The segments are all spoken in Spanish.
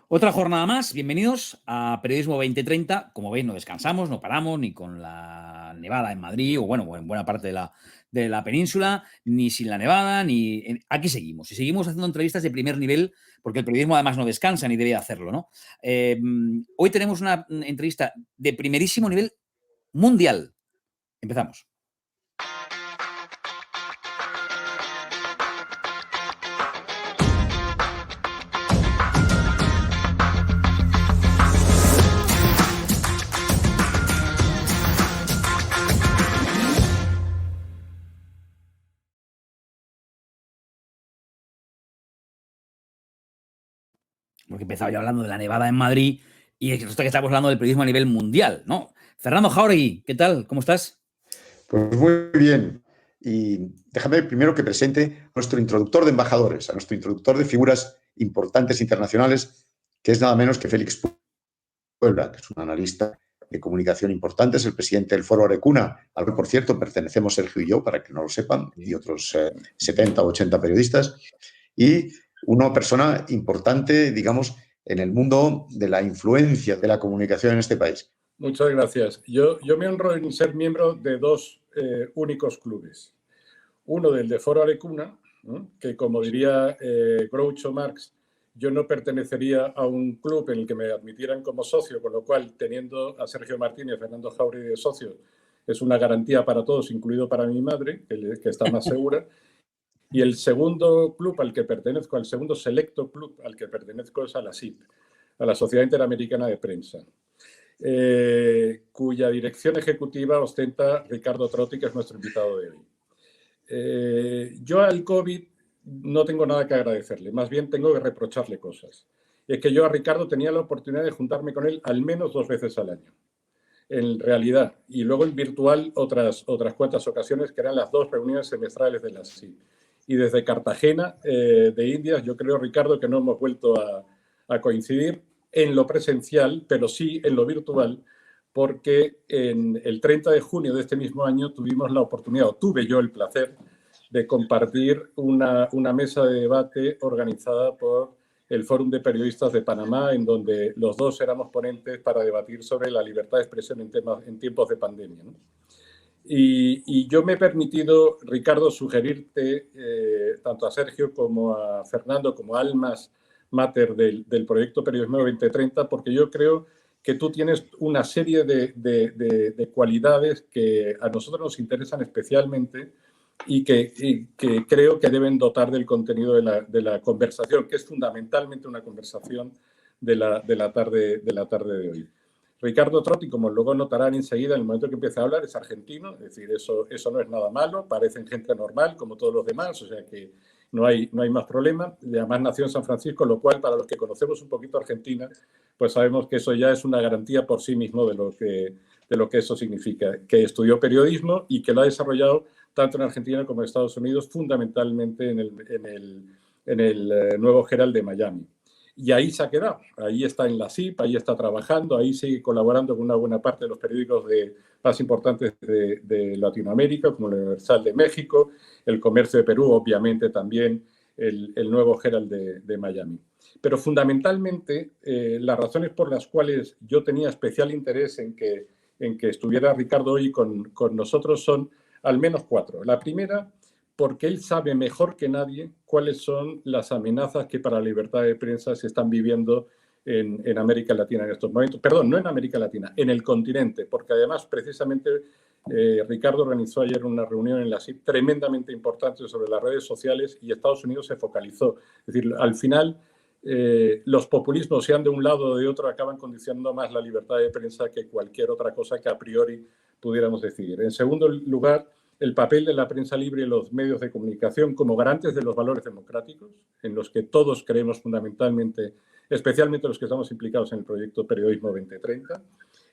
Otra jornada más, bienvenidos a Periodismo 2030. Como veis, no descansamos, no paramos ni con la nevada en Madrid o bueno, en buena parte de la península, ni sin la nevada, aquí seguimos. Y seguimos haciendo entrevistas de primer nivel porque el periodismo además no descansa ni debe hacerlo, ¿no? Hoy tenemos una entrevista de primerísimo nivel mundial. Empezamos. Porque empezaba yo hablando de la nevada en Madrid y resulta que estamos hablando del periodismo a nivel mundial, ¿no? Fernando Jáuregui, ¿qué tal? ¿Cómo estás? Pues muy bien. Y déjame primero que presente a nuestro introductor de embajadores, a nuestro introductor de figuras importantes internacionales, que es nada menos que Félix Puebla, que es un analista de comunicación importante, es el presidente del Foro Arecuna, al que, por cierto, pertenecemos Sergio y yo, para que no lo sepan, y otros 70 o 80 periodistas, y una persona importante, digamos, en el mundo de la influencia de la comunicación en este país. Muchas gracias. Yo me honro en ser miembro de dos únicos clubes. Uno del de Foro Arecuna, ¿no? Que como diría Groucho Marx, yo no pertenecería a un club en el que me admitieran como socio, con lo cual, teniendo a Sergio Martín y a Fernando Jáuregui de socios, es una garantía para todos, incluido para mi madre, que está más segura. Y el segundo club al que pertenezco, el segundo selecto club al que pertenezco es a la SIP, a la Sociedad Interamericana de Prensa, cuya dirección ejecutiva ostenta Ricardo Trotti, que es nuestro invitado de hoy. Yo al COVID no tengo nada que agradecerle, más bien tengo que reprocharle cosas. Es que yo a Ricardo tenía la oportunidad de juntarme con él al menos 2 veces al año, en realidad, y luego en virtual otras cuantas ocasiones, que eran las 2 reuniones semestrales de la SIP. Y desde Cartagena, de Indias, yo creo, Ricardo, que no hemos vuelto a coincidir en lo presencial, pero sí en lo virtual, porque en el 30 de junio de este mismo año tuvimos la oportunidad, o tuve yo el placer, de compartir una mesa de debate organizada por el Fórum de Periodistas de Panamá, en donde los dos éramos ponentes para debatir sobre la libertad de expresión en tiempos de pandemia, ¿no? Y yo me he permitido, Ricardo, sugerirte tanto a Sergio como a Fernando, como almas mater del proyecto Periodismo 2030, porque yo creo que tú tienes una serie de cualidades que a nosotros nos interesan especialmente y que creo que deben dotar del contenido de la conversación, que es fundamentalmente una conversación de la tarde de hoy. Ricardo Trotti, como luego notarán enseguida en el momento que empieza a hablar, es argentino, es decir, eso no es nada malo, parecen gente normal como todos los demás, o sea que no hay más problema. Además nació en San Francisco, lo cual para los que conocemos un poquito Argentina, pues sabemos que eso ya es una garantía por sí mismo de lo que eso significa, que estudió periodismo y que lo ha desarrollado tanto en Argentina como en Estados Unidos, fundamentalmente en el nuevo Herald de Miami. Y ahí se ha quedado, ahí está en la CIP, ahí está trabajando, ahí sigue colaborando con una buena parte de los periódicos más importantes de Latinoamérica, como el Universal de México, el Comercio de Perú, obviamente también el nuevo Herald de Miami. Pero fundamentalmente, las razones por las cuales yo tenía especial interés en que estuviera Ricardo hoy con nosotros son al menos 4. La primera, porque él sabe mejor que nadie cuáles son las amenazas que para la libertad de prensa se están viviendo en América Latina en estos momentos. Perdón, no en América Latina, en el continente, porque además precisamente Ricardo organizó ayer una reunión en la CIP tremendamente importante sobre las redes sociales y Estados Unidos se focalizó. Es decir, al final los populismos, sean de un lado o de otro, acaban condicionando más la libertad de prensa que cualquier otra cosa que a priori pudiéramos decidir. En segundo lugar, el papel de la prensa libre y los medios de comunicación como garantes de los valores democráticos, en los que todos creemos fundamentalmente, especialmente los que estamos implicados en el proyecto Periodismo 2030.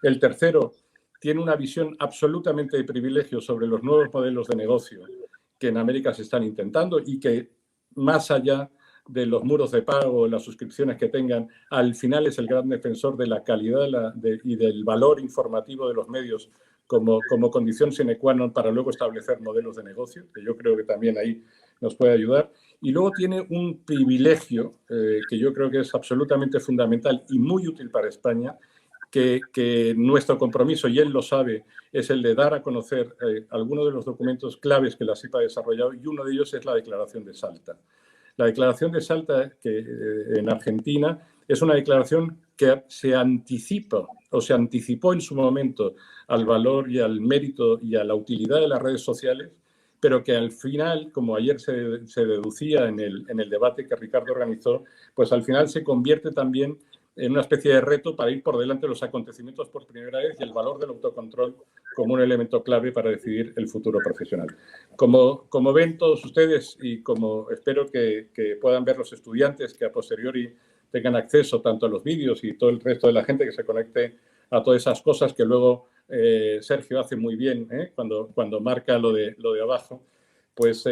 El tercero, tiene una visión absolutamente de privilegio sobre los nuevos modelos de negocio que en América se están intentando y que, más allá de los muros de pago, las suscripciones que tengan, al final es el gran defensor de la calidad y del valor informativo de los medios como condición sine qua non para luego establecer modelos de negocio, que yo creo que también ahí nos puede ayudar. Y luego tiene un privilegio que yo creo que es absolutamente fundamental y muy útil para España, que nuestro compromiso, y él lo sabe, es el de dar a conocer algunos de los documentos claves que la SIP ha desarrollado, y uno de ellos es la Declaración de Salta. La Declaración de Salta, que en Argentina, es una declaración que se anticipa o se anticipó en su momento al valor y al mérito y a la utilidad de las redes sociales, pero que al final, como ayer se deducía en el debate que Ricardo organizó, pues al final se convierte también en una especie de reto para ir por delante de los acontecimientos por primera vez y el valor del autocontrol como un elemento clave para decidir el futuro profesional. Como ven todos ustedes y como espero que puedan ver los estudiantes que a posteriori tengan acceso tanto a los vídeos y todo el resto de la gente que se conecte a todas esas cosas que luego Sergio hace muy bien cuando marca lo de abajo, pues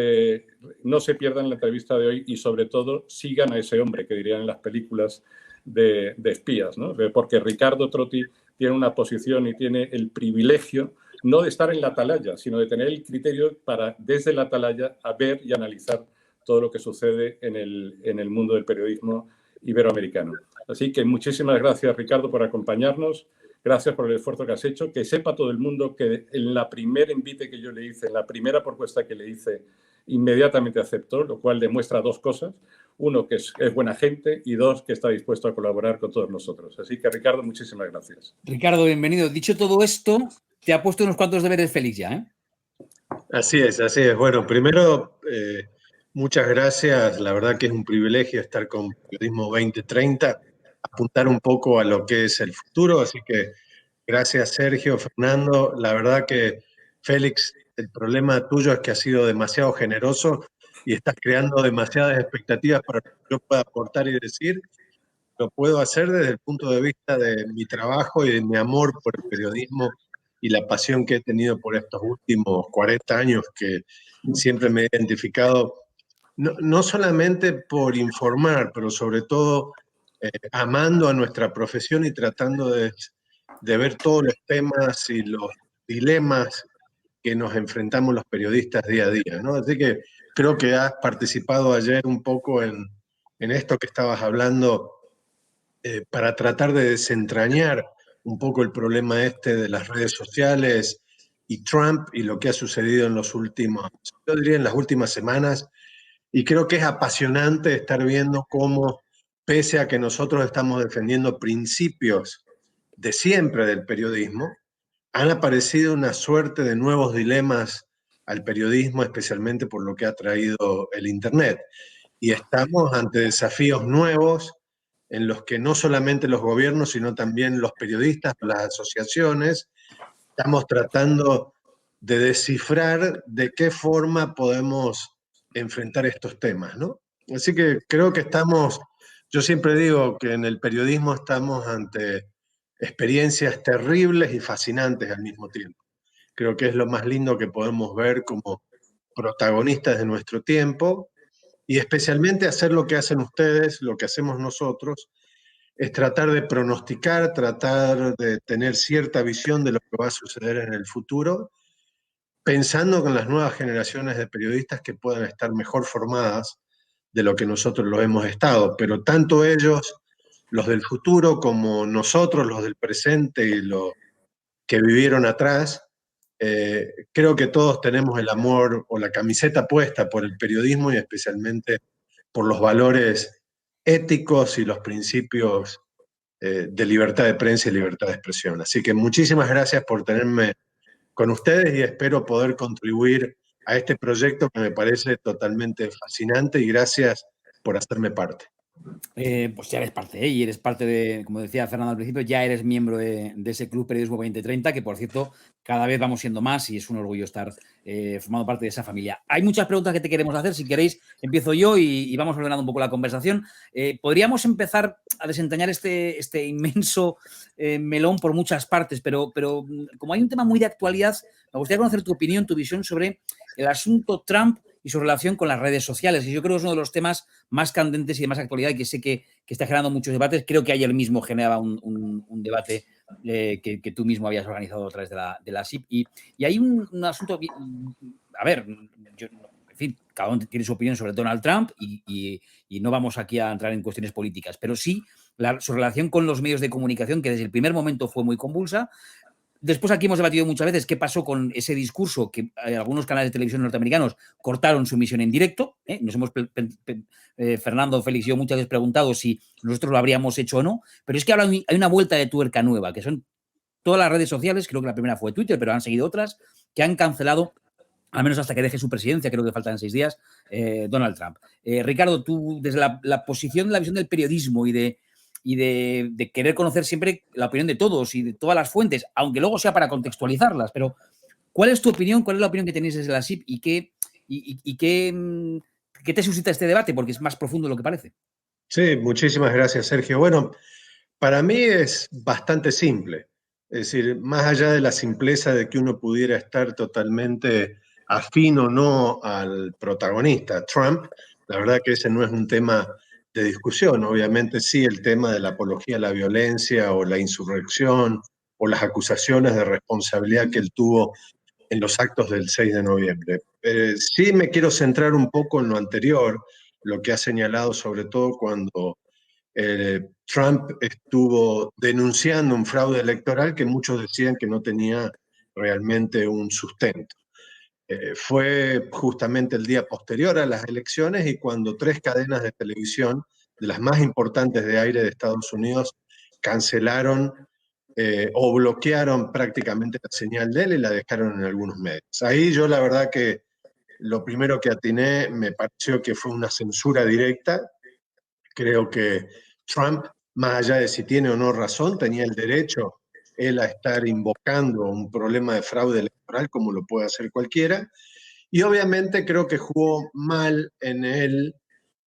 no se pierdan la entrevista de hoy y sobre todo sigan a ese hombre que dirían en las películas de espías, ¿no? Porque Ricardo Trotti tiene una posición y tiene el privilegio no de estar en la atalaya, sino de tener el criterio para desde la atalaya a ver y analizar todo lo que sucede en el mundo del periodismo iberoamericano. Así que muchísimas gracias, Ricardo, por acompañarnos. Gracias por el esfuerzo que has hecho. Que sepa todo el mundo que en la primera invite que yo le hice, en la primera propuesta que le hice, inmediatamente aceptó, lo cual demuestra dos cosas. Uno, que es buena gente, y dos, que está dispuesto a colaborar con todos nosotros. Así que, Ricardo, muchísimas gracias. Ricardo, bienvenido. Dicho todo esto, te ha puesto unos cuantos deberes Félix ya, ¿eh? Así es, así es. Bueno, primero, muchas gracias. La verdad que es un privilegio estar con Periodismo 2030, apuntar un poco a lo que es el futuro. Así que gracias, Sergio, Fernando. La verdad que, Félix, el problema tuyo es que has sido demasiado generoso y estás creando demasiadas expectativas para lo que yo pueda aportar y decir. Lo puedo hacer desde el punto de vista de mi trabajo y de mi amor por el periodismo y la pasión que he tenido por estos últimos 40 años, que siempre me he identificado, no solamente por informar, pero sobre todo amando a nuestra profesión y tratando de ver todos los temas y los dilemas que nos enfrentamos los periodistas día a día, ¿no? Así que creo que has participado ayer un poco en esto que estabas hablando, para tratar de desentrañar un poco el problema este de las redes sociales y Trump y lo que ha sucedido en los últimos, yo diría en las últimas semanas, y creo que es apasionante estar viendo cómo, pese a que nosotros estamos defendiendo principios de siempre del periodismo, han aparecido una suerte de nuevos dilemas al periodismo, especialmente por lo que ha traído el Internet. Y estamos ante desafíos nuevos en los que no solamente los gobiernos, sino también los periodistas, las asociaciones, estamos tratando de descifrar de qué forma podemos enfrentar estos temas, ¿no? Así que creo que yo siempre digo que en el periodismo estamos ante experiencias terribles y fascinantes al mismo tiempo. Creo que es lo más lindo que podemos ver como protagonistas de nuestro tiempo, y especialmente hacer lo que hacen ustedes, lo que hacemos nosotros, es tratar de pronosticar, tratar de tener cierta visión de lo que va a suceder en el futuro, pensando con las nuevas generaciones de periodistas que puedan estar mejor formadas de lo que nosotros lo hemos estado. Pero tanto ellos, los del futuro, como nosotros, los del presente y los que vivieron atrás, creo que todos tenemos el amor o la camiseta puesta por el periodismo y especialmente por los valores éticos y los principios de libertad de prensa y libertad de expresión. Así que muchísimas gracias por tenerme con ustedes y espero poder contribuir a este proyecto que me parece totalmente fascinante, y gracias por hacerme parte. Pues ya eres parte, y eres parte de, como decía Fernando al principio, ya eres miembro de ese Club Periodismo 2030, que por cierto, cada vez vamos siendo más y es un orgullo estar formando parte de esa familia. Hay muchas preguntas que te queremos hacer, si queréis empiezo yo y vamos ordenando un poco la conversación. Podríamos empezar a desentrañar este inmenso melón por muchas partes, pero como hay un tema muy de actualidad, me gustaría conocer tu opinión, tu visión sobre el asunto Trump y su relación con las redes sociales. Y yo creo que es uno de los temas más candentes y de más actualidad, y que sé que está generando muchos debates. Creo que ayer mismo generaba un debate que tú mismo habías organizado a través de la SIP. Y hay un asunto, a ver, en fin, cada uno tiene su opinión sobre Donald Trump y no vamos aquí a entrar en cuestiones políticas, pero sí su relación con los medios de comunicación, que desde el primer momento fue muy convulsa. Después aquí hemos debatido muchas veces qué pasó con ese discurso que algunos canales de televisión norteamericanos cortaron su emisión en directo. Nos hemos, Fernando, Félix y yo, muchas veces preguntado si nosotros lo habríamos hecho o no, pero es que ahora hay una vuelta de tuerca nueva, que son todas las redes sociales, creo que la primera fue Twitter, pero han seguido otras, que han cancelado, al menos hasta que deje su presidencia, creo que faltan 6 días, Donald Trump. Ricardo, tú, desde la posición, la visión del periodismo y de querer conocer siempre la opinión de todos y de todas las fuentes, aunque luego sea para contextualizarlas, pero ¿cuál es tu opinión? ¿Cuál es la opinión que tenéis desde la SIP? ¿Y qué te suscita este debate? Porque es más profundo de lo que parece. Sí, muchísimas gracias, Sergio. Bueno, para mí es bastante simple. Es decir, más allá de la simpleza de que uno pudiera estar totalmente afín o no al protagonista, Trump, la verdad que ese no es un tema de discusión. Obviamente sí, el tema de la apología a la violencia o la insurrección o las acusaciones de responsabilidad que él tuvo en los actos del 6 de noviembre. Sí me quiero centrar un poco en lo anterior, lo que ha señalado sobre todo cuando Trump estuvo denunciando un fraude electoral que muchos decían que no tenía realmente un sustento. Fue justamente el día posterior a las elecciones y cuando 3 cadenas de televisión, de las más importantes de aire de Estados Unidos, cancelaron o bloquearon prácticamente la señal de él y la dejaron en algunos medios. Ahí yo la verdad que lo primero que atiné me pareció que fue una censura directa. Creo que Trump, más allá de si tiene o no razón, tenía el derecho él a estar invocando un problema de fraude electoral como lo puede hacer cualquiera. Y obviamente creo que jugó mal en él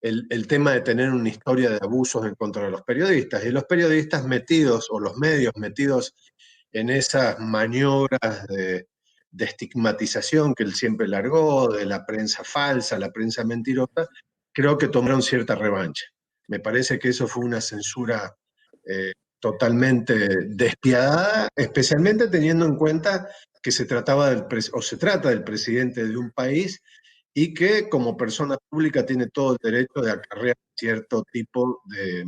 el tema de tener una historia de abusos en contra de los periodistas. Y los periodistas metidos, o los medios metidos en esas maniobras de estigmatización que él siempre largó, de la prensa falsa, la prensa mentirosa, creo que tomaron cierta revancha. Me parece que eso fue una censura totalmente despiadada, especialmente teniendo en cuenta que se trataba se trata del presidente de un país y que como persona pública tiene todo el derecho de acarrear cierto tipo de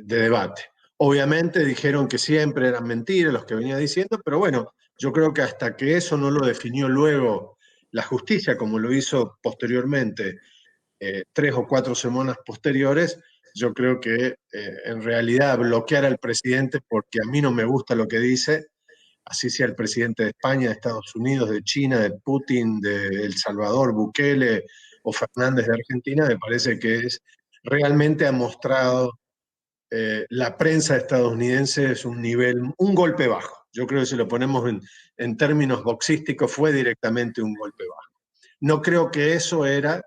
debate. Obviamente dijeron que siempre eran mentiras los que venía diciendo, pero bueno, yo creo que hasta que eso no lo definió luego la justicia, como lo hizo posteriormente, 3 o 4 semanas posteriores, yo creo que en realidad bloquear al presidente porque a mí no me gusta lo que dice, así sea el presidente de España, de Estados Unidos, de China, de Putin, de El Salvador, Bukele o Fernández de Argentina, me parece que realmente ha mostrado la prensa estadounidense es un golpe bajo. Yo creo que si lo ponemos en términos boxísticos fue directamente un golpe bajo. No creo que eso era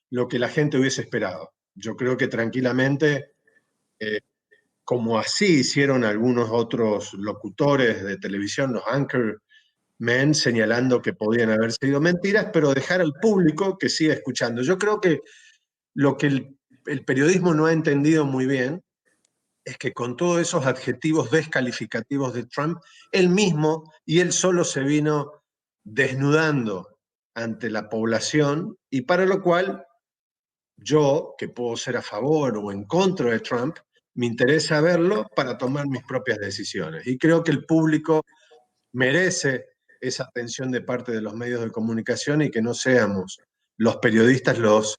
lo que la gente hubiese esperado. Yo creo que tranquilamente, como así hicieron algunos otros locutores de televisión, los anchormen, señalando que podían haber sido mentiras, pero dejar al público que siga escuchando. Yo creo que lo que el periodismo no ha entendido muy bien es que con todos esos adjetivos descalificativos de Trump, él mismo y él solo se vino desnudando ante la población y para lo cual yo, que puedo ser a favor o en contra de Trump, me interesa verlo para tomar mis propias decisiones. Y creo que el público merece esa atención de parte de los medios de comunicación y que no seamos los periodistas los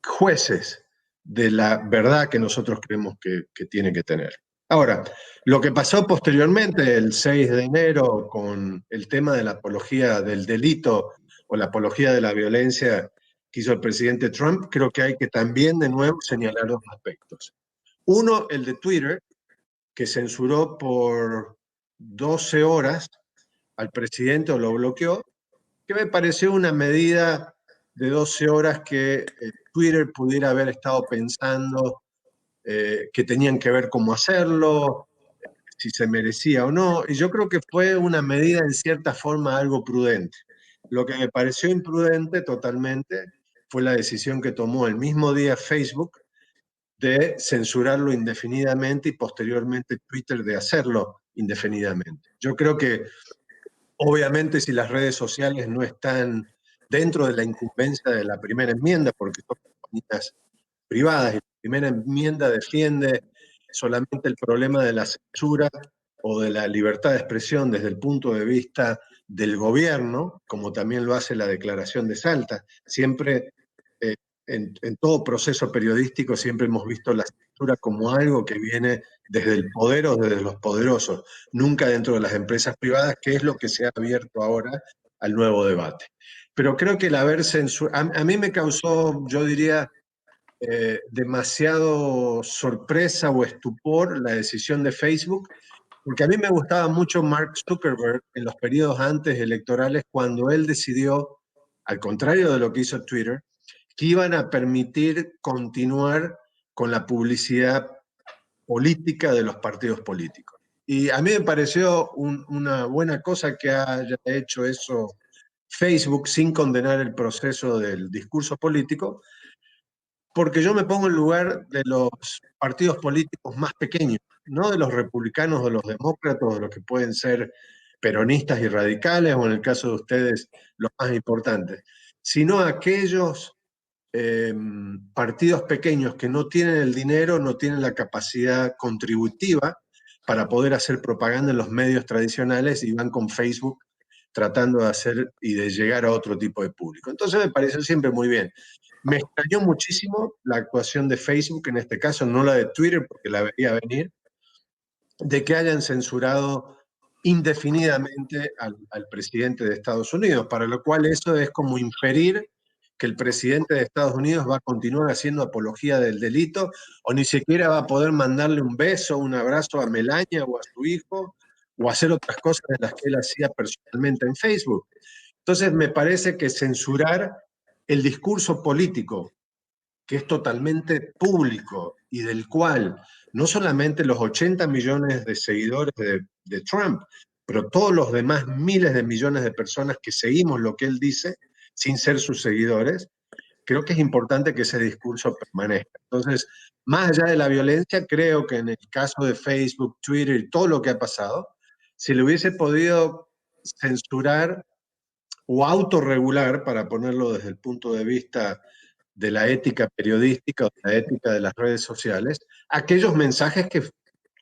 jueces de la verdad que nosotros creemos que tiene que tener. Ahora, lo que pasó posteriormente, el 6 de enero, con el tema de la apología del delito o la apología de la violencia que hizo el presidente Trump, creo que hay que también de nuevo señalar 2 aspectos. Uno, el de Twitter, que censuró por 12 horas al presidente o lo bloqueó, que me pareció una medida de 12 horas que Twitter pudiera haber estado pensando que tenían que ver cómo hacerlo, si se merecía o no, y yo creo que fue una medida en cierta forma algo prudente. Lo que me pareció imprudente totalmente fue la decisión que tomó el mismo día Facebook de censurarlo indefinidamente y posteriormente Twitter de hacerlo indefinidamente. Yo creo que obviamente si las redes sociales no están dentro de la incumbencia de la primera enmienda, porque son compañías privadas, y la primera enmienda defiende solamente el problema de la censura o de la libertad de expresión desde el punto de vista del gobierno, como también lo hace la Declaración de Salta. Siempre, en todo proceso periodístico, siempre hemos visto la censura como algo que viene desde el poder o desde los poderosos, nunca dentro de las empresas privadas, que es lo que se ha abierto ahora al nuevo debate. Pero creo que el haber censurado, a mí me causó, yo diría, demasiado sorpresa o estupor la decisión de Facebook, porque a mí me gustaba mucho Mark Zuckerberg en los periodos antes electorales, cuando él decidió, al contrario de lo que hizo Twitter, que iban a permitir continuar con la publicidad política de los partidos políticos. Y a mí me pareció una buena cosa que haya hecho eso Facebook sin condenar el proceso del discurso político, porque yo me pongo en lugar de los partidos políticos más pequeños, no de los republicanos o los demócratas, o de los que pueden ser peronistas y radicales, o en el caso de ustedes, los más importantes, sino aquellos partidos pequeños que no tienen el dinero, no tienen la capacidad contributiva para poder hacer propaganda en los medios tradicionales, y van con Facebook tratando de hacer y de llegar a otro tipo de público. Entonces me pareció siempre muy bien. Me extrañó muchísimo la actuación de Facebook, en este caso, no la de Twitter, porque la veía venir, de que hayan censurado indefinidamente al presidente de Estados Unidos, para lo cual eso es como inferir que el presidente de Estados Unidos va a continuar haciendo apología del delito, o ni siquiera va a poder mandarle un beso, un abrazo a Melania o a su hijo, o hacer otras cosas de las que él hacía personalmente en Facebook. Entonces me parece que censurar el discurso político, que es totalmente público y del cual no solamente los 80 millones de seguidores de Trump, pero todos los demás miles de millones de personas que seguimos lo que él dice sin ser sus seguidores, creo que es importante que ese discurso permanezca. Entonces, más allá de la violencia, creo que en el caso de Facebook, Twitter y todo lo que ha pasado, si le hubiese podido censurar o autorregular, para ponerlo desde el punto de vista de la ética periodística o de la ética de las redes sociales, aquellos mensajes que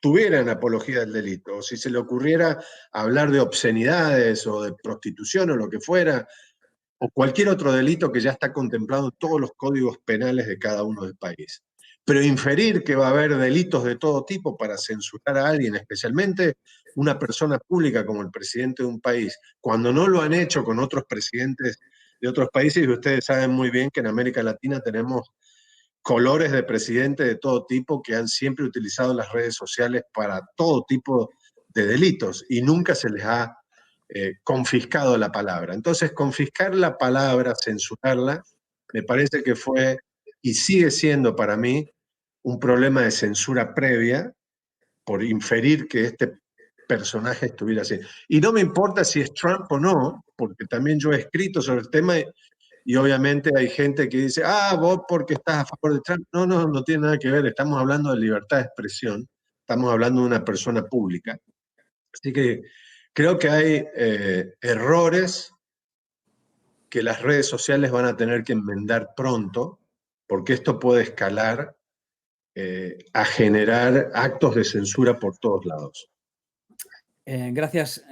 tuvieran apología del delito, o si se le ocurriera hablar de obscenidades o de prostitución o lo que fuera, o cualquier otro delito que ya está contemplado en todos los códigos penales de cada uno del país. Pero inferir que va a haber delitos de todo tipo para censurar a alguien, especialmente una persona pública como el presidente de un país, cuando no lo han hecho con otros presidentes de otros países, y ustedes saben muy bien que en América Latina tenemos colores de presidente de todo tipo que han siempre utilizado las redes sociales para todo tipo de delitos y nunca se les ha confiscado la palabra. Entonces, confiscar la palabra, censurarla, me parece que fue y sigue siendo para mí un problema de censura previa por inferir que este personaje estuviera así. Y no me importa si es Trump o no, porque también yo he escrito sobre el tema y obviamente hay gente que dice, vos porque estás a favor de Trump. No, no, no tiene nada que ver, estamos hablando de libertad de expresión, estamos hablando de una persona pública. Así que creo que hay errores que las redes sociales van a tener que enmendar pronto, porque esto puede escalar a generar actos de censura por todos lados. Gracias,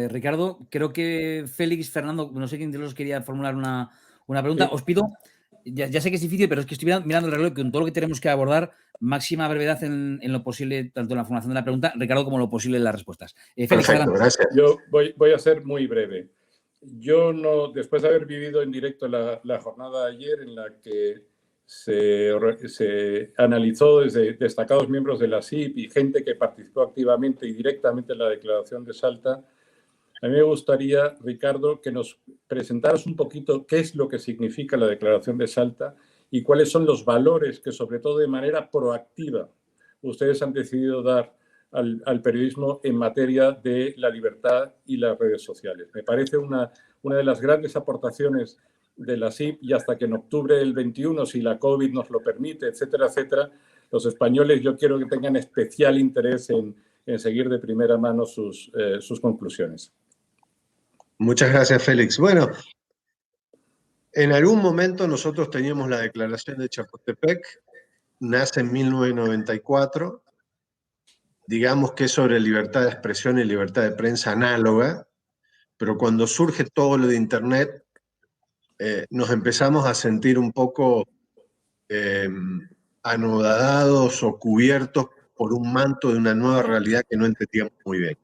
Ricardo. Creo que Félix, Fernando, no sé quién de los quería formular una pregunta. Os pido, ya sé que es difícil, pero es que estoy mirando el reloj, con todo lo que tenemos que abordar, máxima brevedad en lo posible, tanto en la formulación de la pregunta, Ricardo, como en lo posible en las respuestas. Félix, perfecto, adelante. Gracias. Yo voy a ser muy breve. Yo no, después de haber vivido en directo la jornada de ayer en la que se analizó desde destacados miembros de la CIP y gente que participó activamente y directamente en la declaración de Salta, a mí me gustaría, Ricardo, que nos presentaras un poquito qué es lo que significa la declaración de Salta y cuáles son los valores que, sobre todo de manera proactiva, ustedes han decidido dar al periodismo en materia de la libertad y las redes sociales. Me parece una de las grandes aportaciones de la CIP, y hasta que en octubre del 21, si la COVID nos lo permite, etcétera, etcétera, los españoles yo quiero que tengan especial interés en seguir de primera mano sus conclusiones. Muchas gracias, Félix. Bueno, En algún momento nosotros teníamos la Declaración de Chapultepec, nace en 1994, digamos que es sobre libertad de expresión y libertad de prensa análoga, pero cuando surge todo lo de Internet, nos empezamos a sentir un poco anodados o cubiertos por un manto de una nueva realidad que no entendíamos muy bien.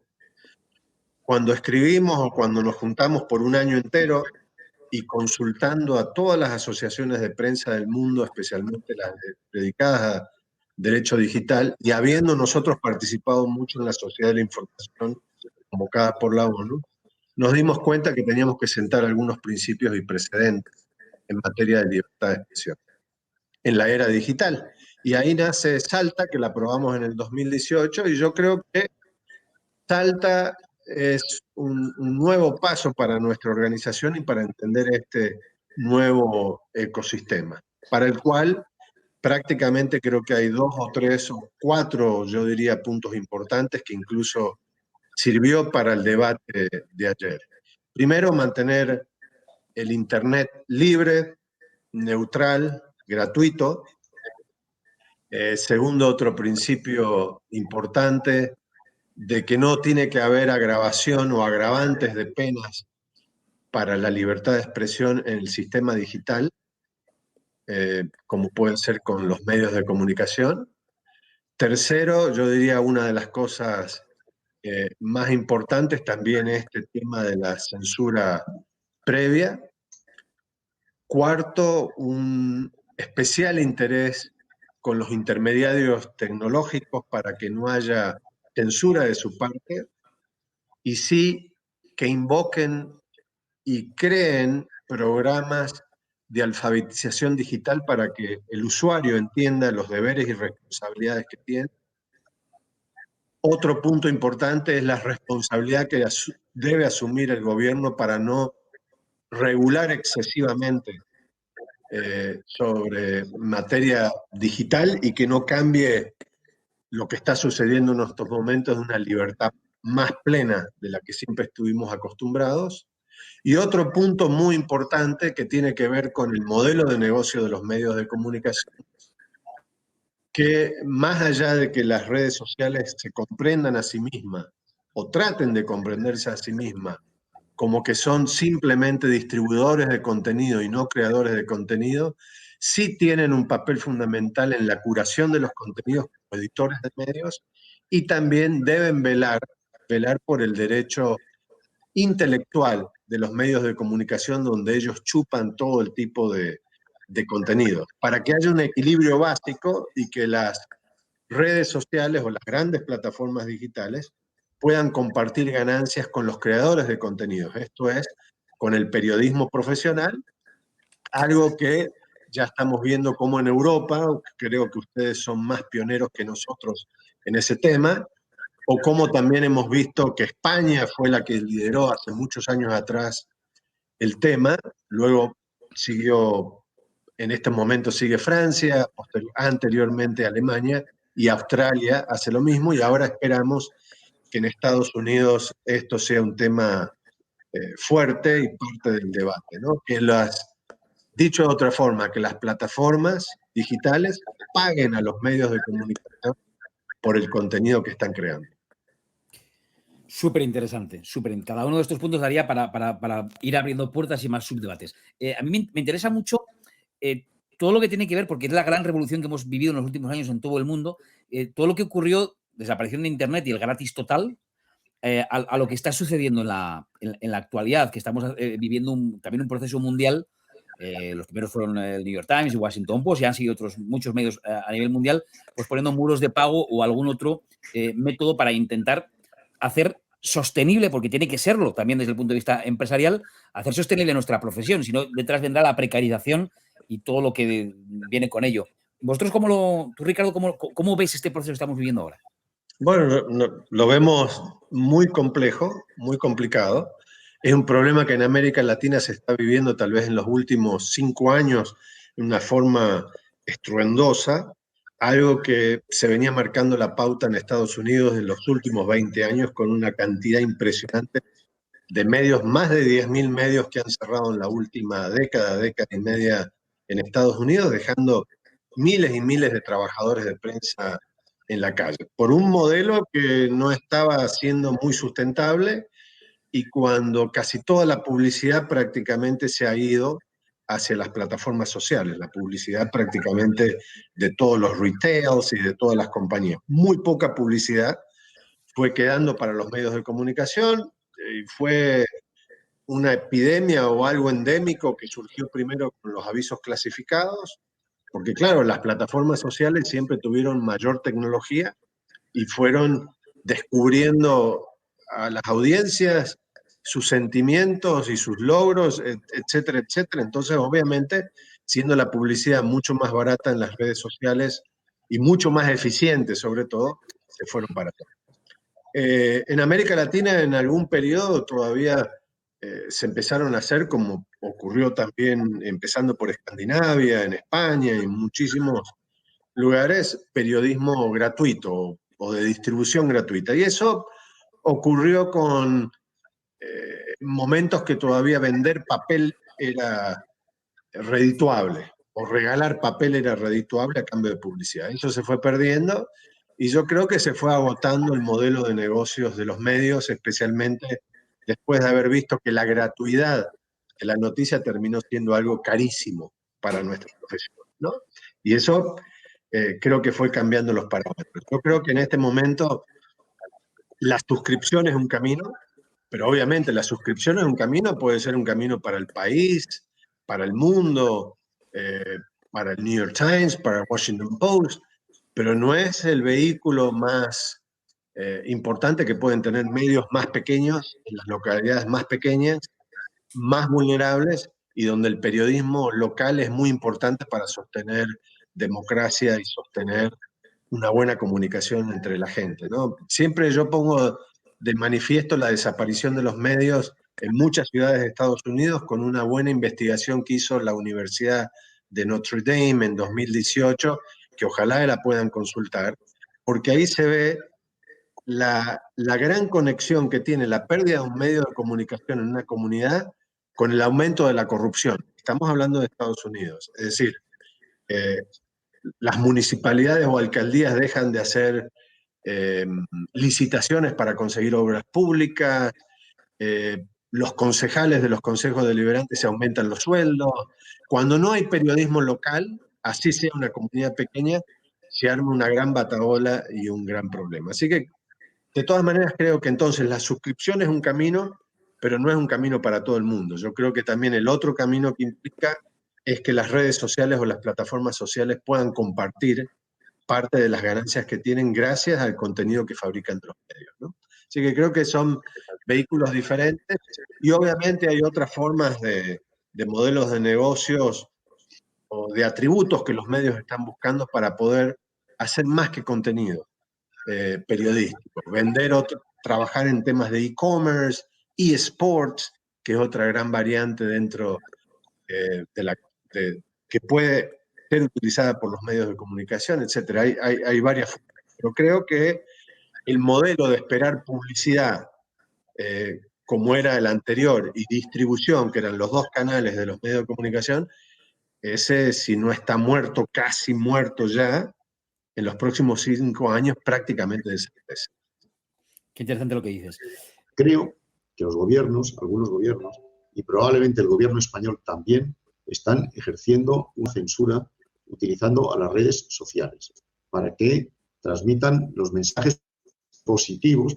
Cuando escribimos o cuando nos juntamos por un año entero y consultando a todas las asociaciones de prensa del mundo, especialmente las dedicadas a derecho digital, y habiendo nosotros participado mucho en la Sociedad de la Información convocada por la ONU, nos dimos cuenta que teníamos que sentar algunos principios y precedentes en materia de libertad de expresión en la era digital. Y ahí nace Salta, que la aprobamos en el 2018, y yo creo que Salta es un nuevo paso para nuestra organización y para entender este nuevo ecosistema, para el cual prácticamente creo que hay 2 o 3 o 4, yo diría, puntos importantes que incluso sirvió para el debate de ayer. Primero, mantener el Internet libre, neutral, gratuito. Segundo, otro principio importante, de que no tiene que haber agravación o agravantes de penas para la libertad de expresión en el sistema digital, como puede ser con los medios de comunicación. Tercero, yo diría una de las cosas más importantes también es este tema de la censura previa. Cuarto, un especial interés con los intermediarios tecnológicos para que no haya censura de su parte, y sí que invoquen y creen programas de alfabetización digital para que el usuario entienda los deberes y responsabilidades que tiene. Otro punto importante es la responsabilidad que debe asumir el gobierno para no regular excesivamente sobre materia digital y que no cambie lo que está sucediendo en estos momentos de una libertad más plena de la que siempre estuvimos acostumbrados. Y otro punto muy importante que tiene que ver con el modelo de negocio de los medios de comunicación, que más allá de que las redes sociales se comprendan a sí mismas o traten de comprenderse a sí mismas como que son simplemente distribuidores de contenido y no creadores de contenido, sí tienen un papel fundamental en la curación de los contenidos como editores de medios, y también deben velar por el derecho intelectual de los medios de comunicación, donde ellos chupan todo el tipo de contenido, para que haya un equilibrio básico y que las redes sociales o las grandes plataformas digitales puedan compartir ganancias con los creadores de contenidos. Esto es, con el periodismo profesional, algo que ya estamos viendo como en Europa, creo que ustedes son más pioneros que nosotros en ese tema, o como también hemos visto que España fue la que lideró hace muchos años atrás el tema, luego siguió, en este momento sigue Francia, anteriormente Alemania, y Australia hace lo mismo, y ahora esperamos que en Estados Unidos esto sea un tema fuerte y parte del debate, ¿no? Dicho de otra forma, que las plataformas digitales paguen a los medios de comunicación por el contenido que están creando. Súper interesante, súper. Cada uno de estos puntos daría para ir abriendo puertas y más subdebates. A mí me interesa mucho todo lo que tiene que ver, porque es la gran revolución que hemos vivido en los últimos años en todo el mundo, todo lo que ocurrió, desaparición de Internet y el gratis total, a lo que está sucediendo en la actualidad, que estamos viviendo también un proceso mundial. Los primeros fueron el New York Times y Washington Post, y han sido muchos medios a nivel mundial, pues poniendo muros de pago o algún otro método para intentar hacer sostenible, porque tiene que serlo también desde el punto de vista empresarial, hacer sostenible nuestra profesión, si no detrás vendrá la precarización y todo lo que viene con ello. ¿Vosotros tú, Ricardo, cómo ves este proceso que estamos viviendo ahora? Bueno, lo vemos muy complejo, muy complicado. Es un problema que en América Latina se está viviendo tal vez en los últimos 5 años de una forma estruendosa, algo que se venía marcando la pauta en Estados Unidos en los últimos 20 años con una cantidad impresionante de medios, más de 10.000 medios que han cerrado en la última década y media en Estados Unidos, dejando miles y miles de trabajadores de prensa en la calle, por un modelo que no estaba siendo muy sustentable, y cuando casi toda la publicidad prácticamente se ha ido hacia las plataformas sociales, la publicidad prácticamente de todos los retails y de todas las compañías. Muy poca publicidad fue quedando para los medios de comunicación, y fue una epidemia o algo endémico que surgió primero con los avisos clasificados, porque claro, las plataformas sociales siempre tuvieron mayor tecnología y fueron descubriendo a las audiencias sus sentimientos y sus logros, etcétera, etcétera. Entonces, obviamente, siendo la publicidad mucho más barata en las redes sociales y mucho más eficiente, sobre todo, se fueron para atrás. En América Latina, en algún periodo, todavía se empezaron a hacer, como ocurrió también empezando por Escandinavia, en España y en muchísimos lugares, periodismo gratuito o de distribución gratuita. Y eso ocurrió con momentos que todavía vender papel era redituable, o regalar papel era redituable a cambio de publicidad. Eso se fue perdiendo, y yo creo que se fue agotando el modelo de negocios de los medios, especialmente después de haber visto que la gratuidad de la noticia terminó siendo algo carísimo para nuestra profesión, ¿no? Y eso creo que fue cambiando los parámetros. Yo creo que en este momento la suscripción es un camino, pero obviamente la suscripción es un camino, puede ser un camino para el país, para el mundo, para el New York Times, para el Washington Post, pero no es el vehículo más importante que pueden tener medios más pequeños, en las localidades más pequeñas, más vulnerables, y donde el periodismo local es muy importante para sostener democracia y sostener una buena comunicación entre la gente, ¿no? Siempre yo pongo de manifiesto la desaparición de los medios en muchas ciudades de Estados Unidos, con una buena investigación que hizo la Universidad de Notre Dame en 2018, que ojalá la puedan consultar, porque ahí se ve la gran conexión que tiene la pérdida de un medio de comunicación en una comunidad con el aumento de la corrupción. Estamos hablando de Estados Unidos, es decir, las municipalidades o alcaldías dejan de hacer licitaciones para conseguir obras públicas, los concejales de los consejos deliberantes se aumentan los sueldos. Cuando no hay periodismo local, así sea una comunidad pequeña, se arma una gran batahola y un gran problema. Así que, de todas maneras, creo que entonces la suscripción es un camino, pero no es un camino para todo el mundo. Yo creo que también el otro camino que implica es que las redes sociales o las plataformas sociales puedan compartir parte de las ganancias que tienen gracias al contenido que fabrican los medios, ¿no? Así que creo que son vehículos diferentes, y obviamente hay otras formas de modelos de negocios o de atributos que los medios están buscando para poder hacer más que contenido periodístico, trabajar en temas de e-commerce, eSports, que es otra gran variante dentro que puede ser utilizada por los medios de comunicación, etcétera. Hay varias formas. Pero creo que el modelo de esperar publicidad, como era el anterior, y distribución, que eran los dos canales de los medios de comunicación, ese, si no está muerto, casi muerto ya, en los próximos 5 años prácticamente desaparece. Qué interesante lo que dices. Creo que los gobiernos, algunos gobiernos, y probablemente el gobierno español también, están ejerciendo una censura utilizando a las redes sociales para que transmitan los mensajes positivos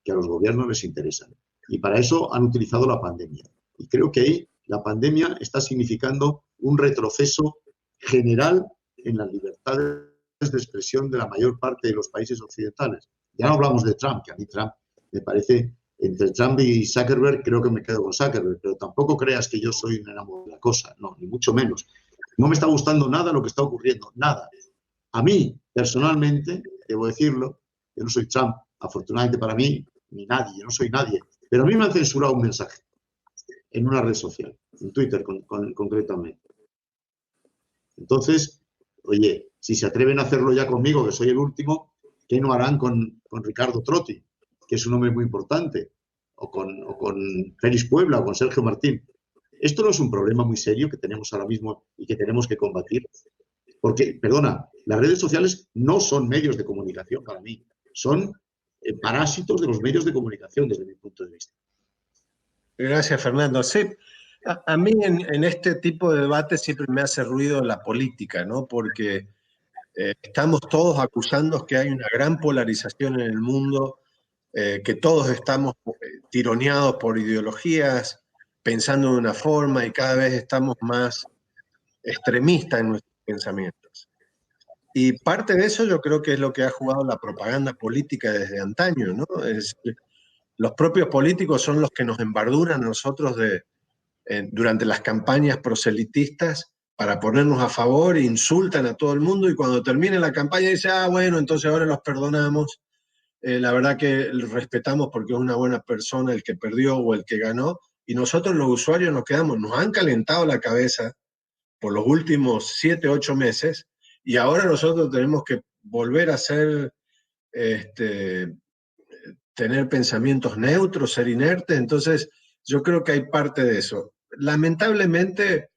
que a los gobiernos les interesan. Y para eso han utilizado la pandemia. Y creo que ahí la pandemia está significando un retroceso general en las libertades de expresión de la mayor parte de los países occidentales. Ya no hablamos de Trump, que a mí Trump me parece, entre Trump y Zuckerberg, creo que me quedo con Zuckerberg, pero tampoco creas que yo soy un enamorado de la cosa, no, ni mucho menos. No me está gustando nada lo que está ocurriendo, nada. A mí, personalmente, debo decirlo, yo no soy Trump, afortunadamente para mí, ni nadie, yo no soy nadie, pero a mí me han censurado un mensaje en una red social, en Twitter concretamente. Entonces, oye, si se atreven a hacerlo ya conmigo, que soy el último, ¿qué no harán con Ricardo Trotti, que es un hombre muy importante? o con Félix Puebla o con Sergio Martín. Esto no es un problema muy serio que tenemos ahora mismo y que tenemos que combatir. Porque, perdona, las redes sociales no son medios de comunicación para mí. Son parásitos de los medios de comunicación desde mi punto de vista. Gracias, Fernando. Sí, a mí en este tipo de debate siempre me hace ruido la política, ¿no? Porque estamos todos acusando que hay una gran polarización en el mundo, que todos estamos tironeados por ideologías, pensando de una forma y cada vez estamos más extremistas en nuestros pensamientos. Y parte de eso yo creo que es lo que ha jugado la propaganda política desde antaño, ¿no? Los propios políticos son los que nos embarduran a nosotros durante las campañas proselitistas para ponernos a favor, insultan a todo el mundo y cuando termine la campaña dicen, bueno, entonces ahora los perdonamos. La verdad que lo respetamos porque es una buena persona el que perdió o el que ganó, y nosotros los usuarios nos quedamos, nos han calentado la cabeza por los últimos 7, 8 meses, y ahora nosotros tenemos que volver a ser, tener pensamientos neutros, ser inertes. Entonces yo creo que hay parte de eso. Lamentablemente,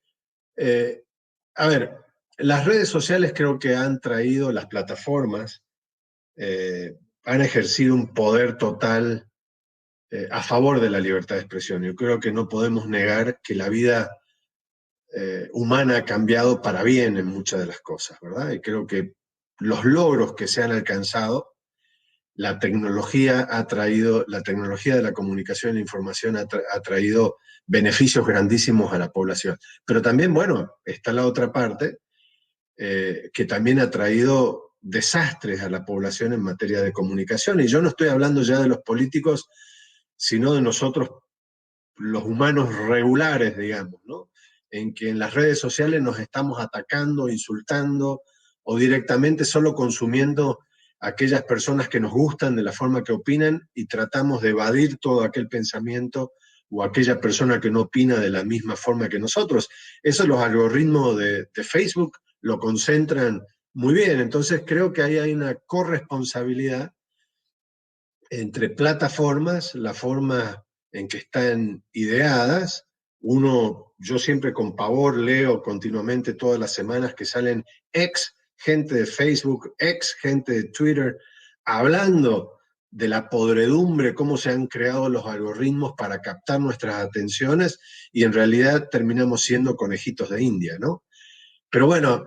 a ver, las redes sociales creo que han traído, las plataformas, han ejercido un poder total a favor de la libertad de expresión. Yo creo que no podemos negar que la vida humana ha cambiado para bien en muchas de las cosas, ¿verdad? Y creo que los logros que se han alcanzado, la tecnología de la comunicación e la información ha traído beneficios grandísimos a la población. Pero también, bueno, está la otra parte, que también ha traído desastres a la población en materia de comunicación. Y yo no estoy hablando ya de los políticos, sino de nosotros, los humanos regulares, digamos, ¿no? En que en las redes sociales nos estamos atacando, insultando o directamente solo consumiendo aquellas personas que nos gustan de la forma que opinan y tratamos de evadir todo aquel pensamiento o aquella persona que no opina de la misma forma que nosotros. Eso los algoritmos de Facebook lo concentran muy bien. Entonces creo que ahí hay una corresponsabilidad entre plataformas, la forma en que están ideadas. Yo siempre con pavor leo continuamente todas las semanas que salen gente de Facebook, gente de Twitter, hablando de la podredumbre, cómo se han creado los algoritmos para captar nuestras atenciones, y en realidad terminamos siendo conejitos de India, ¿no? Pero bueno,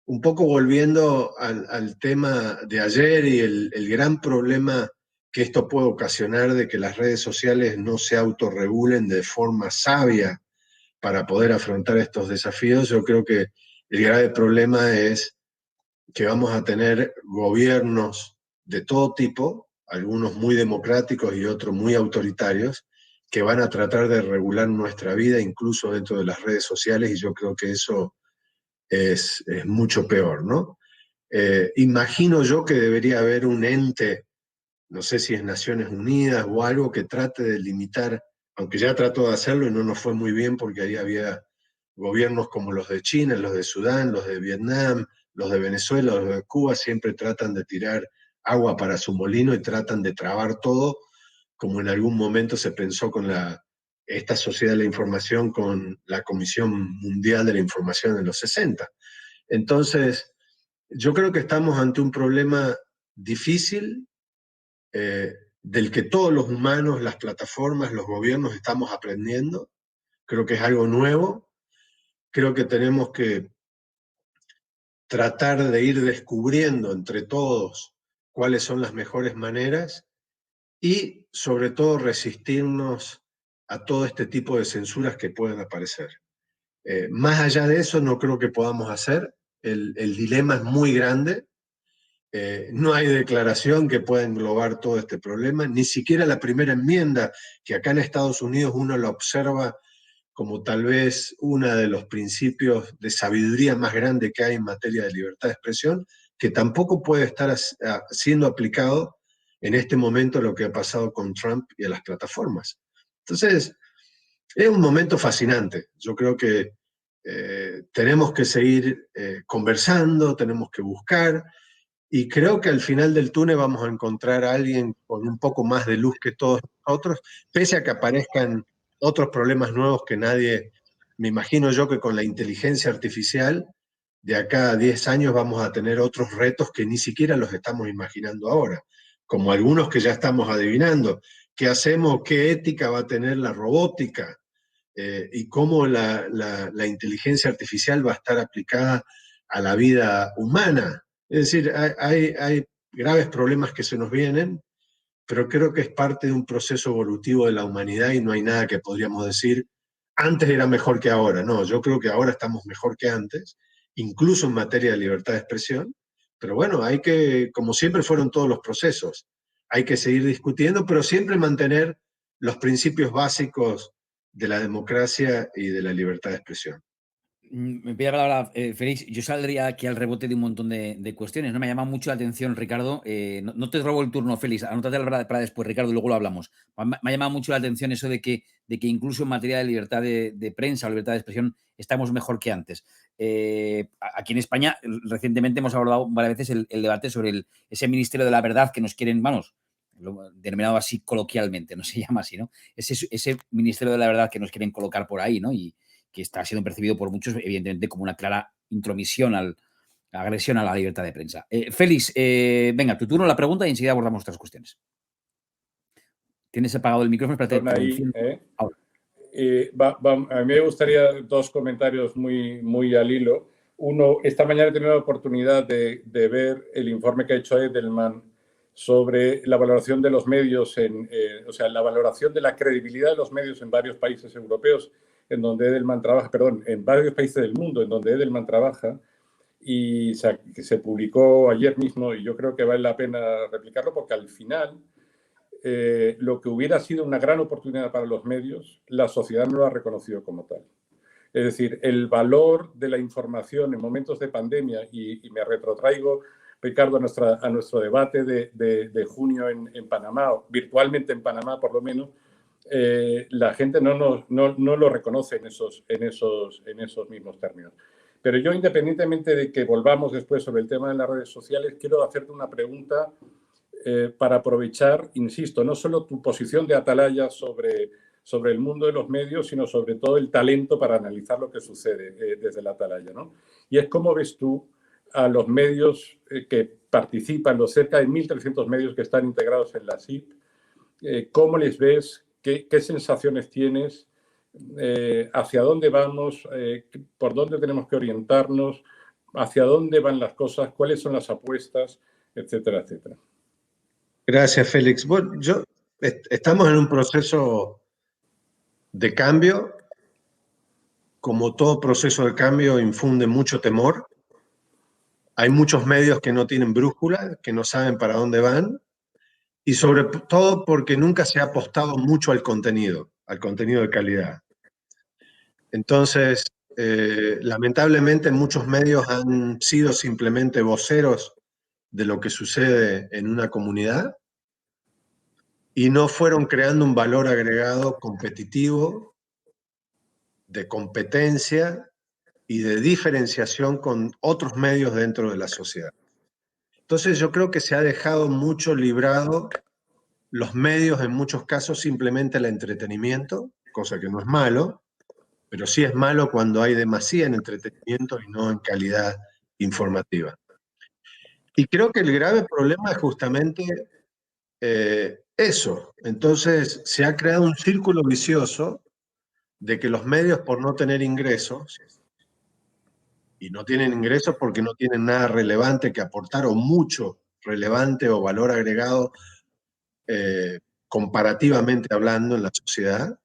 un poco volviendo al tema de ayer y el gran problema que esto puede ocasionar de que las redes sociales no se autorregulen de forma sabia para poder afrontar estos desafíos, yo creo que el grave problema es que vamos a tener gobiernos de todo tipo, algunos muy democráticos y otros muy autoritarios, que van a tratar de regular nuestra vida, incluso dentro de las redes sociales, y yo creo que eso es mucho peor, ¿no? Imagino yo que debería haber un ente, no sé si es Naciones Unidas o algo, que trate de limitar, aunque ya trató de hacerlo y no nos fue muy bien porque ahí había gobiernos como los de China, los de Sudán, los de Vietnam, los de Venezuela, los de Cuba, siempre tratan de tirar agua para su molino y tratan de trabar todo, como en algún momento se pensó con esta sociedad de la información, con la Comisión Mundial de la Información en los 60. Entonces, yo creo que estamos ante un problema difícil, del que todos los humanos, las plataformas, los gobiernos estamos aprendiendo. Creo que es algo nuevo. Creo que tenemos que tratar de ir descubriendo entre todos cuáles son las mejores maneras y, sobre todo, resistirnos a todo este tipo de censuras que pueden aparecer. Más allá de eso, no creo que podamos hacer. El dilema es muy grande. No hay declaración que pueda englobar todo este problema, ni siquiera la primera enmienda, que acá en Estados Unidos uno la observa como tal vez uno de los principios de sabiduría más grande que hay en materia de libertad de expresión, que tampoco puede estar siendo aplicado en este momento lo que ha pasado con Trump y a las plataformas. Entonces, es un momento fascinante. Yo creo que tenemos que seguir conversando, tenemos que buscar. y creo que al final del túnel vamos a encontrar a alguien con un poco más de luz que todos nosotros, pese a que aparezcan otros problemas nuevos que nadie, me imagino yo que con la inteligencia artificial, de acá a 10 años vamos a tener otros retos que ni siquiera los estamos imaginando ahora, como algunos que ya estamos adivinando. ¿Qué hacemos? ¿Qué ética va a tener la robótica? Y cómo la inteligencia artificial va a estar aplicada a la vida humana. Es decir, hay graves problemas que se nos vienen, pero creo que es parte de un proceso evolutivo de la humanidad y no hay nada que podríamos decir, antes era mejor que ahora. No, yo creo que ahora estamos mejor que antes, incluso en materia de libertad de expresión, pero bueno, hay que, como siempre fueron todos los procesos, hay que seguir discutiendo, pero siempre mantener los principios básicos de la democracia y de la libertad de expresión. Me pide la palabra, Félix. Yo saldría aquí al rebote de un montón de cuestiones, ¿no? Me llama mucho la atención, Ricardo. No te robo el turno, Félix. Anótate para después, Ricardo, y luego lo hablamos. Me ha llamado mucho la atención eso de que incluso en materia de libertad de prensa o libertad de expresión estamos mejor que antes. Aquí en España, recientemente hemos abordado varias veces el debate sobre ese Ministerio de la Verdad que nos quieren, vamos, denominado así coloquialmente, no se llama así, ¿no? Ese Ministerio de la Verdad que nos quieren colocar por ahí, ¿no? Y que está siendo percibido por muchos, evidentemente, como una clara intromisión, agresión a la libertad de prensa. Félix, venga, tu turno la pregunta y enseguida abordamos otras cuestiones. Tienes apagado el micrófono, espérate. Ahí, a mí me gustaría dos comentarios muy al hilo. Uno, esta mañana he tenido la oportunidad de ver el informe que ha hecho Edelman sobre la valoración de los medios, o sea, la valoración de la credibilidad de los medios en varios países europeos, en donde Edelman trabaja, perdón, en varios países del mundo en donde Edelman trabaja, y se publicó ayer mismo, y yo creo que vale la pena replicarlo porque al final lo que hubiera sido una gran oportunidad para los medios, la sociedad no lo ha reconocido como tal. Es decir, el valor de la información en momentos de pandemia, y me retrotraigo, Ricardo, a nuestro debate de junio en Panamá, virtualmente en Panamá por lo menos, la gente no lo reconoce en esos mismos términos. Pero yo, independientemente de que volvamos después sobre el tema de las redes sociales, quiero hacerte una pregunta para aprovechar, insisto, no solo tu posición de atalaya sobre el mundo de los medios, sino sobre todo el talento para analizar lo que sucede desde la atalaya, ¿no? Y es cómo ves tú a los medios que participan, los cerca de 1.300 medios que están integrados en la SIP, ¿cómo les ves? ¿Qué sensaciones tienes? ¿Hacia dónde vamos? ¿Por dónde tenemos que orientarnos? ¿Hacia dónde van las cosas? ¿Cuáles son las apuestas? Etcétera, etcétera. Gracias, Félix. Bueno, estamos en un proceso de cambio. Como todo proceso de cambio, infunde mucho temor. Hay muchos medios que no tienen brújula, que no saben para dónde van, y sobre todo porque nunca se ha apostado mucho al contenido de calidad. Entonces, lamentablemente muchos medios han sido simplemente voceros de lo que sucede en una comunidad y no fueron creando un valor agregado competitivo, de competencia y de diferenciación con otros medios dentro de la sociedad. Entonces yo creo que se ha dejado mucho librado los medios, en muchos casos, simplemente el entretenimiento, cosa que no es malo, pero sí es malo cuando hay demasía en entretenimiento y no en calidad informativa. Y creo que el grave problema es justamente eso. Entonces se ha creado un círculo vicioso de que los medios, por no tener ingresos, y no tienen ingresos porque no tienen nada relevante que aportar o mucho relevante o valor agregado comparativamente hablando en la sociedad,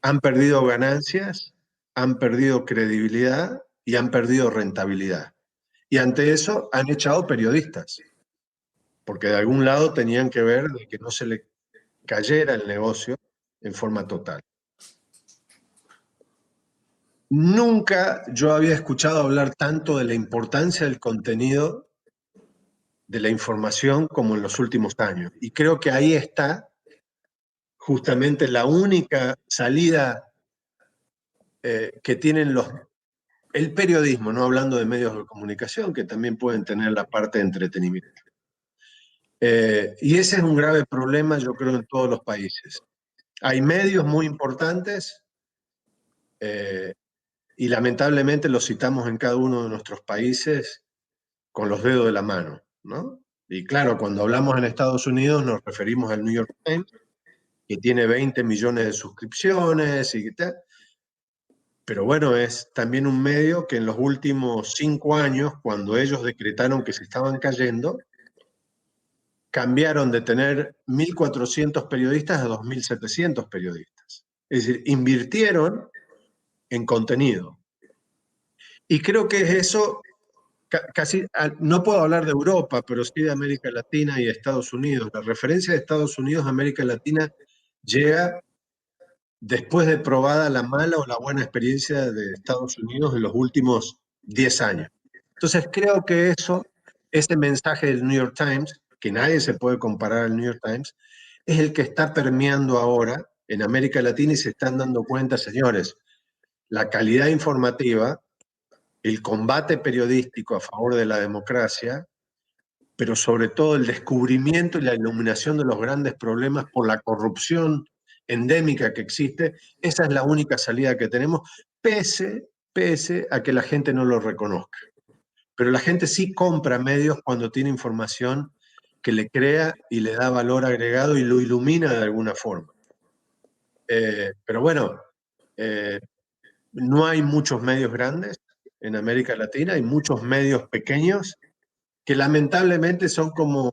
han perdido ganancias, han perdido credibilidad y han perdido rentabilidad. Y ante eso han echado periodistas, porque de algún lado tenían que ver de que no se le cayera el negocio en forma total. Nunca yo había escuchado hablar tanto de la importancia del contenido, de la información, como en los últimos años. Y creo que ahí está justamente la única salida que tienen el periodismo, no hablando de medios de comunicación, que también pueden tener la parte de entretenimiento. Y ese es un grave problema, yo creo, en todos los países. Hay medios muy importantes y lamentablemente los citamos en cada uno de nuestros países con los dedos de la mano, ¿no? Y claro, cuando hablamos en Estados Unidos nos referimos al New York Times, que tiene 20 millones de suscripciones y tal. Pero bueno, es también un medio que en los últimos 5 años, cuando ellos decretaron que se estaban cayendo, cambiaron de tener 1.400 periodistas a 2.700 periodistas. Es decir, invirtieron en contenido. Y creo que es eso, casi, no puedo hablar de Europa, pero sí de América Latina y de Estados Unidos. La referencia de Estados Unidos a América Latina llega después de probada la mala o la buena experiencia de Estados Unidos en los últimos 10 años. Entonces creo que ese mensaje del New York Times, que nadie se puede comparar al New York Times, es el que está permeando ahora en América Latina y se están dando cuenta, señores, la calidad informativa, el combate periodístico a favor de la democracia, pero sobre todo el descubrimiento y la iluminación de los grandes problemas por la corrupción endémica que existe, esa es la única salida que tenemos, pese a que la gente no lo reconozca. Pero la gente sí compra medios cuando tiene información que le crea y le da valor agregado y lo ilumina de alguna forma. Pero bueno, no hay muchos medios grandes en América Latina, hay muchos medios pequeños que lamentablemente son como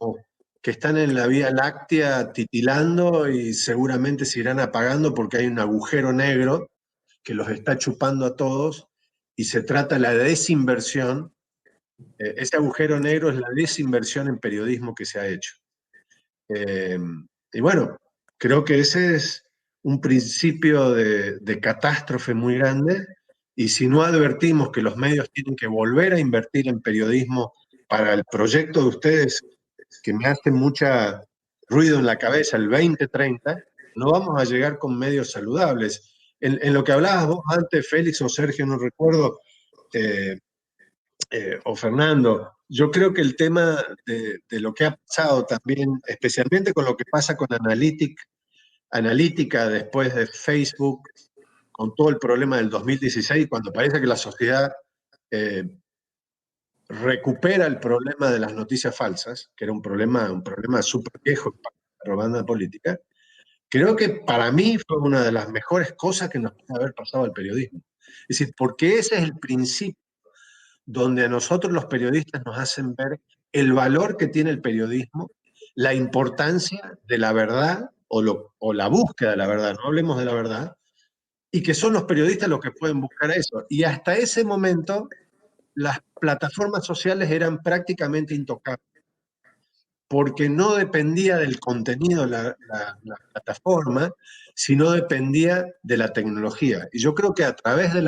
que están en la Vía Láctea titilando y seguramente se irán apagando porque hay un agujero negro que los está chupando a todos y se trata de la desinversión. Ese agujero negro es la desinversión en periodismo que se ha hecho. Y bueno, creo que ese es un principio de catástrofe muy grande y si no advertimos que los medios tienen que volver a invertir en periodismo para el proyecto de ustedes, que me hace mucha ruido en la cabeza, el 2030, no vamos a llegar con medios saludables. En lo que hablabas vos antes, Félix o Sergio, no recuerdo, o Fernando, yo creo que el tema de lo que ha pasado también, especialmente con lo que pasa con analítica después de Facebook, con todo el problema del 2016, cuando parece que la sociedad recupera el problema de las noticias falsas, que era un problema súper viejo para la propaganda política, creo que para mí fue una de las mejores cosas que nos puede haber pasado al periodismo. Es decir, porque ese es el principio donde a nosotros los periodistas nos hacen ver el valor que tiene el periodismo, la importancia de la verdad o la búsqueda de la verdad, no hablemos de la verdad, y que son los periodistas los que pueden buscar eso. Y hasta ese momento las plataformas sociales eran prácticamente intocables, porque no dependía del contenido la plataforma, sino dependía de la tecnología. Y yo creo que a través de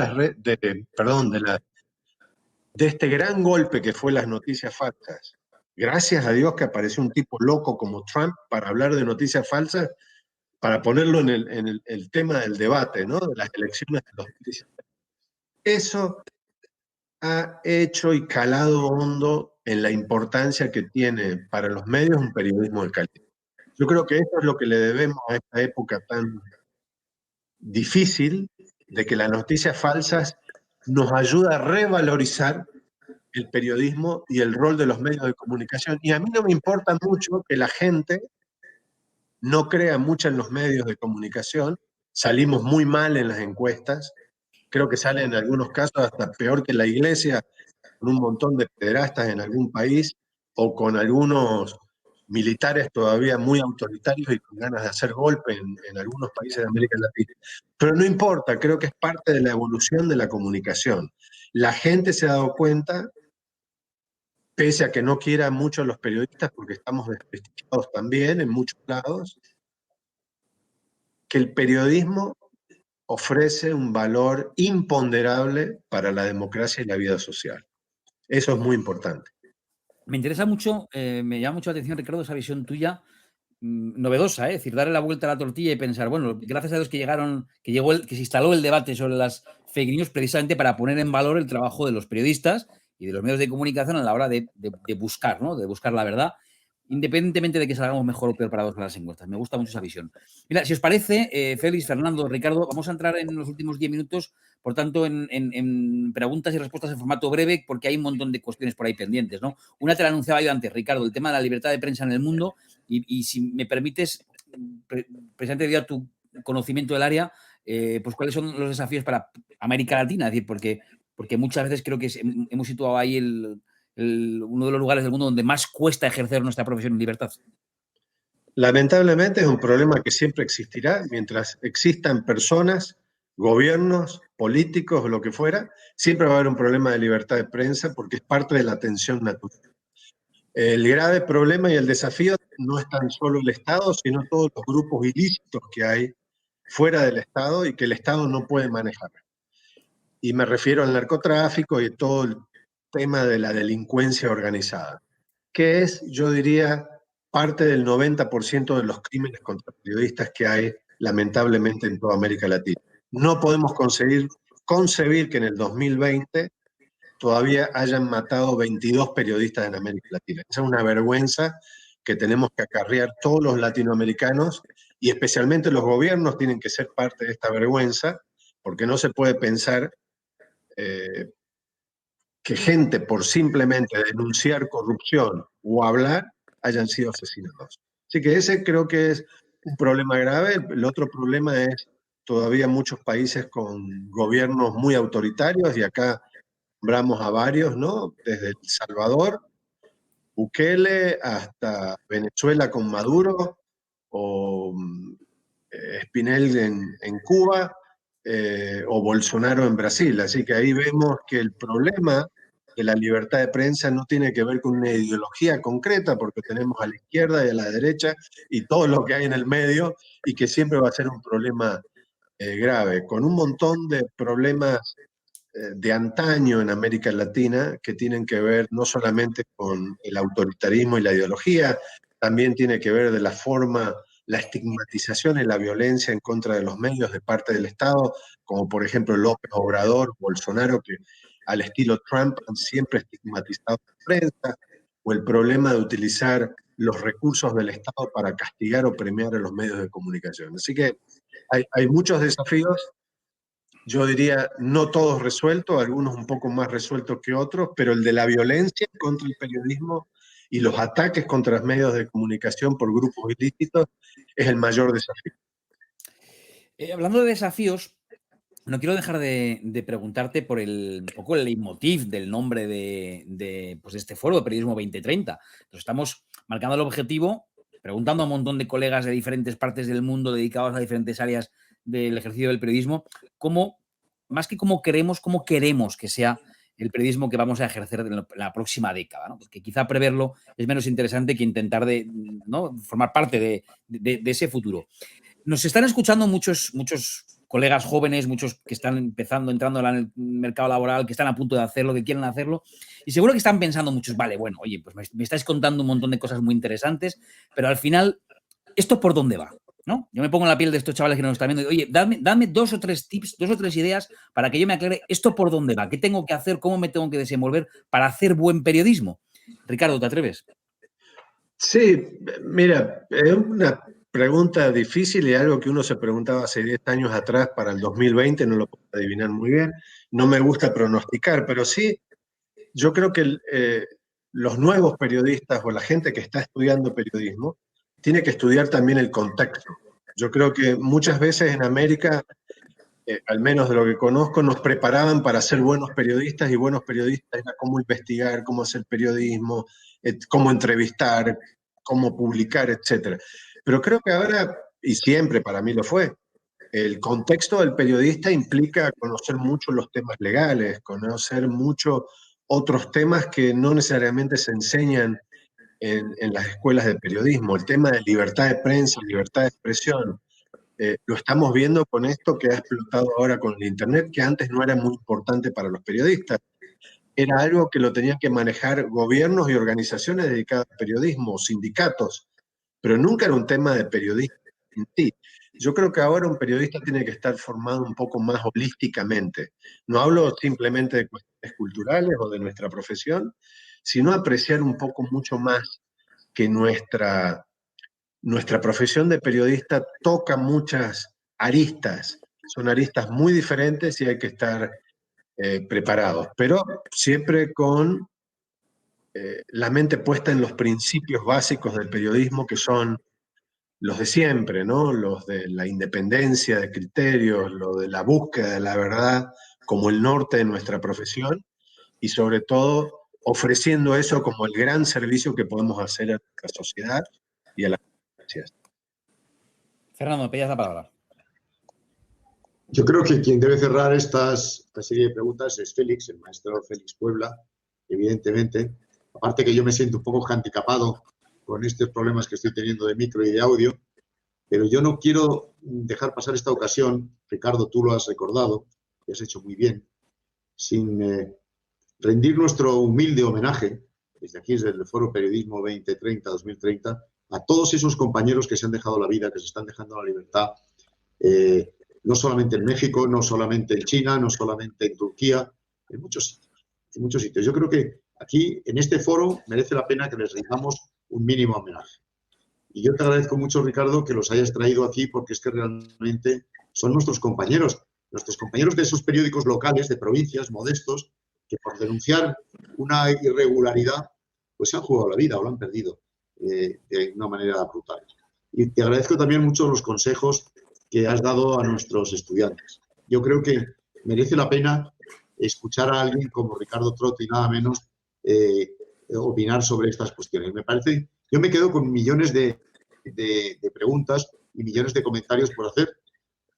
de este gran golpe que fue las noticias falsas, gracias a Dios que apareció un tipo loco como Trump para hablar de noticias falsas, para ponerlo en el tema del debate, ¿no? De las elecciones de 2016. Eso ha hecho y calado hondo en la importancia que tiene para los medios un periodismo de calidad. Yo creo que esto es lo que le debemos a esta época tan difícil de que las noticias falsas nos ayuda a revalorizar el periodismo y el rol de los medios de comunicación. Y a mí no me importa mucho que la gente no crea mucho en los medios de comunicación. Salimos muy mal en las encuestas. Creo que sale en algunos casos hasta peor que la iglesia, con un montón de pederastas en algún país o con algunos militares todavía muy autoritarios y con ganas de hacer golpe en algunos países de América Latina. Pero no importa, creo que es parte de la evolución de la comunicación. La gente se ha dado cuenta, pese a que no quiera mucho a los periodistas, porque estamos desprestigiados también en muchos lados, que el periodismo ofrece un valor imponderable para la democracia y la vida social. Eso es muy importante. Me interesa mucho, me llama mucho la atención, Ricardo, esa visión tuya novedosa, es decir, darle la vuelta a la tortilla y pensar, bueno, gracias a Dios que que se instaló el debate sobre las fake news precisamente para poner en valor el trabajo de los periodistas y de los medios de comunicación a la hora de buscar, ¿no? De buscar la verdad, independientemente de que salgamos mejor o peor parados con las encuestas. Me gusta mucho esa visión. Mira, si os parece, Félix, Fernando, Ricardo, vamos a entrar en los últimos 10 minutos, por tanto, en preguntas y respuestas en formato breve, porque hay un montón de cuestiones por ahí pendientes, ¿no? Una te la anunciaba yo antes, Ricardo, el tema de la libertad de prensa en el mundo, y si me permites, precisamente debido a tu conocimiento del área, pues cuáles son los desafíos para América Latina, es decir, porque muchas veces creo que hemos situado ahí uno de los lugares del mundo donde más cuesta ejercer nuestra profesión en libertad. Lamentablemente es un problema que siempre existirá mientras existan personas, gobiernos, políticos o lo que fuera, siempre va a haber un problema de libertad de prensa porque es parte de la tensión natural. El grave problema y el desafío no es tan solo el Estado, sino todos los grupos ilícitos que hay fuera del Estado y que el Estado no puede manejar. Y me refiero al narcotráfico y todo el tema de la delincuencia organizada, que es, yo diría, parte del 90% de los crímenes contra periodistas que hay, lamentablemente, en toda América Latina. No podemos concebir que en el 2020 todavía hayan matado 22 periodistas en América Latina. Esa es una vergüenza que tenemos que acarrear todos los latinoamericanos y especialmente los gobiernos tienen que ser parte de esta vergüenza, porque no se puede pensar que gente por simplemente denunciar corrupción o hablar hayan sido asesinados. Así que ese creo que es un problema grave. El otro problema es todavía muchos países con gobiernos muy autoritarios y acá nombramos a varios, ¿no? Desde El Salvador, Bukele, hasta Venezuela con Maduro, o Spinel en Cuba, o Bolsonaro en Brasil. Así que ahí vemos que el problema de la libertad de prensa no tiene que ver con una ideología concreta, porque tenemos a la izquierda y a la derecha y todo lo que hay en el medio, y que siempre va a ser un problema grave, con un montón de problemas de antaño en América Latina que tienen que ver no solamente con el autoritarismo y la ideología, también tiene que ver de la forma, la estigmatización y la violencia en contra de los medios de parte del Estado, como por ejemplo López Obrador, Bolsonaro, que al estilo Trump han siempre estigmatizado a la prensa, o el problema de utilizar los recursos del Estado para castigar o premiar a los medios de comunicación. Así que hay muchos desafíos. Yo diría, no todos resueltos, algunos un poco más resueltos que otros, pero el de la violencia contra el periodismo y los ataques contra los medios de comunicación por grupos ilícitos es el mayor desafío. Hablando de desafíos, no quiero dejar de preguntarte por un poco el leitmotiv del nombre de este foro de Periodismo 2030. Nos estamos marcando el objetivo, preguntando a un montón de colegas de diferentes partes del mundo dedicados a diferentes áreas del ejercicio del periodismo, más que cómo queremos que sea el periodismo que vamos a ejercer en la próxima década, ¿no? Porque quizá preverlo es menos interesante que intentar ¿no? formar parte de ese futuro. Nos están escuchando muchos colegas jóvenes, muchos que están entrando en el mercado laboral, que están a punto de hacerlo, que quieren hacerlo, y seguro que están pensando muchos, vale, bueno, oye, pues me estáis contando un montón de cosas muy interesantes, pero al final, ¿esto por dónde va? ¿No? Yo me pongo en la piel de estos chavales que nos están viendo y, oye, dame 2 o 3 tips, 2 o 3 ideas para que yo me aclare esto por dónde va, qué tengo que hacer, cómo me tengo que desenvolver para hacer buen periodismo. Ricardo, ¿te atreves? Sí, mira, es una pregunta difícil y algo que uno se preguntaba hace 10 años atrás para el 2020, no lo puedo adivinar muy bien. No me gusta pronosticar, pero sí, yo creo que los nuevos periodistas o la gente que está estudiando periodismo tiene que estudiar también el contexto. Yo creo que muchas veces en América, al menos de lo que conozco, nos preparaban para ser buenos periodistas y buenos periodistas era cómo investigar, cómo hacer periodismo, cómo entrevistar, cómo publicar, etc. Pero creo que ahora, y siempre para mí lo fue, el contexto del periodista implica conocer mucho los temas legales, conocer mucho otros temas que no necesariamente se enseñan en las escuelas de periodismo. El tema de libertad de prensa, libertad de expresión, lo estamos viendo con esto que ha explotado ahora con el Internet, que antes no era muy importante para los periodistas. Era algo que lo tenían que manejar gobiernos y organizaciones dedicadas al periodismo, sindicatos, pero nunca era un tema de periodista en sí. Yo creo que ahora un periodista tiene que estar formado un poco más holísticamente. No hablo simplemente de cuestiones culturales o de nuestra profesión, sino apreciar un poco mucho más que nuestra profesión de periodista toca muchas aristas. Son aristas muy diferentes y hay que estar preparados, pero siempre con la mente puesta en los principios básicos del periodismo, que son los de siempre, ¿no? Los de la independencia de criterios, lo de la búsqueda de la verdad como el norte de nuestra profesión, y sobre todo ofreciendo eso como el gran servicio que podemos hacer a nuestra sociedad y a las noticias. Fernando, me pedías la palabra. Yo creo que quien debe cerrar esta serie de preguntas es Félix, el maestro Félix Puebla, evidentemente. Aparte que yo me siento un poco handicapado con estos problemas que estoy teniendo de micro y de audio, pero yo no quiero dejar pasar esta ocasión, Ricardo, tú lo has recordado, y has hecho muy bien, sin rendir nuestro humilde homenaje, desde aquí, desde el Foro Periodismo 2030-2030, a todos esos compañeros que se han dejado la vida, que se están dejando la libertad, no solamente en México, no solamente en China, no solamente en Turquía, en muchos sitios. Yo creo que aquí, en este foro, merece la pena que les rindamos un mínimo homenaje. Y yo te agradezco mucho, Ricardo, que los hayas traído aquí, porque es que realmente son nuestros compañeros de esos periódicos locales, de provincias, modestos, que por denunciar una irregularidad, pues se han jugado la vida o lo han perdido de una manera brutal. Y te agradezco también mucho los consejos que has dado a nuestros estudiantes. Yo creo que merece la pena escuchar a alguien como Ricardo Trott y nada menos opinar sobre estas cuestiones. Yo me quedo con millones de preguntas y millones de comentarios por hacer,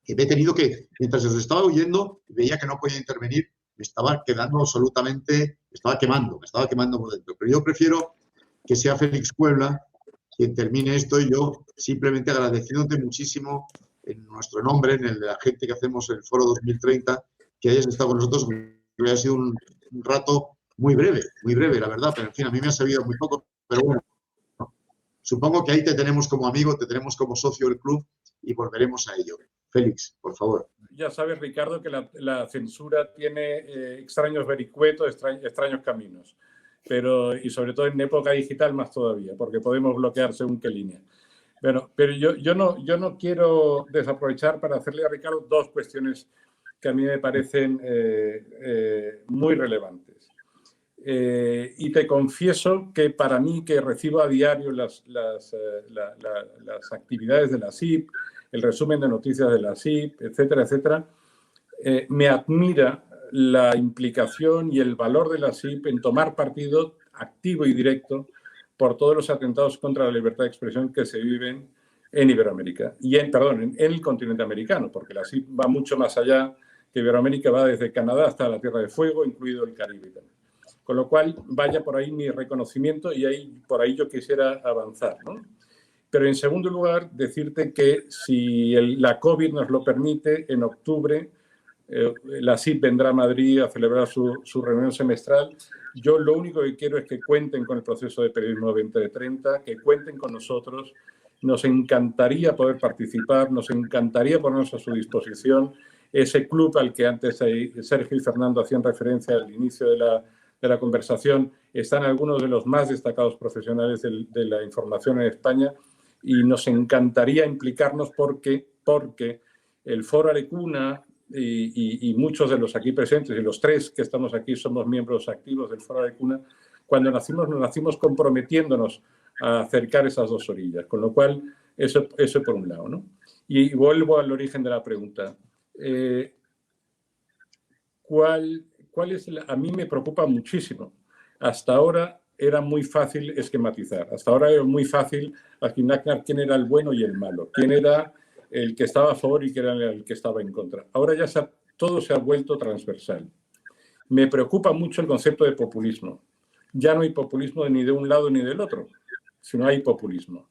que me he tenido que, mientras os estaba oyendo, veía que no podía intervenir, me estaba quedando absolutamente, me estaba quemando por dentro. Pero yo prefiero que sea Félix Puebla quien termine esto, y yo simplemente agradeciéndote muchísimo en nuestro nombre, en el de la gente que hacemos el Foro 2030, que hayas estado con nosotros, que haya sido un rato muy breve, la verdad, pero en fin, a mí me ha servido muy poco, pero bueno, supongo que ahí te tenemos como amigo, te tenemos como socio del club y volveremos a ello. Félix, por favor. Ya sabes, Ricardo, que la censura tiene extraños vericuetos, extraños caminos, y sobre todo en época digital más todavía, porque podemos bloquear según qué línea. Pero yo no quiero desaprovechar para hacerle a Ricardo dos cuestiones que a mí me parecen muy relevantes. Y te confieso que para mí, que recibo a diario las actividades de la SIP, el resumen de noticias de la SIP, etcétera, etcétera, me admira la implicación y el valor de la SIP en tomar partido activo y directo por todos los atentados contra la libertad de expresión que se viven en Iberoamérica en el continente americano, porque la SIP va mucho más allá, que Iberoamérica va desde Canadá hasta la Tierra de Fuego, incluido el Caribe también. Con lo cual, vaya por ahí mi reconocimiento, y por ahí yo quisiera avanzar, ¿no? Pero en segundo lugar, decirte que si la COVID nos lo permite, en octubre la SIP vendrá a Madrid a celebrar su reunión semestral. Yo lo único que quiero es que cuenten con el proceso de Periodismo 2030, que cuenten con nosotros. Nos encantaría poder participar, nos encantaría ponernos a su disposición. Ese club al que antes Sergio y Fernando hacían referencia al inicio de la conversación, están algunos de los más destacados profesionales de la información en España, y nos encantaría implicarnos porque el Foro Alecuna y muchos de los aquí presentes, y los tres que estamos aquí somos miembros activos del Foro Alecuna, cuando nos nacimos comprometiéndonos a acercar esas dos orillas. Con lo cual, eso por un lado, ¿no? Y vuelvo al origen de la pregunta. A mí me preocupa muchísimo. Hasta ahora era muy fácil esquematizar. Hasta ahora era muy fácil asignar quién era el bueno y el malo, quién era el que estaba a favor y quién era el que estaba en contra. Ahora ya todo se ha vuelto transversal. Me preocupa mucho el concepto de populismo. Ya no hay populismo ni de un lado ni del otro, sino hay populismo.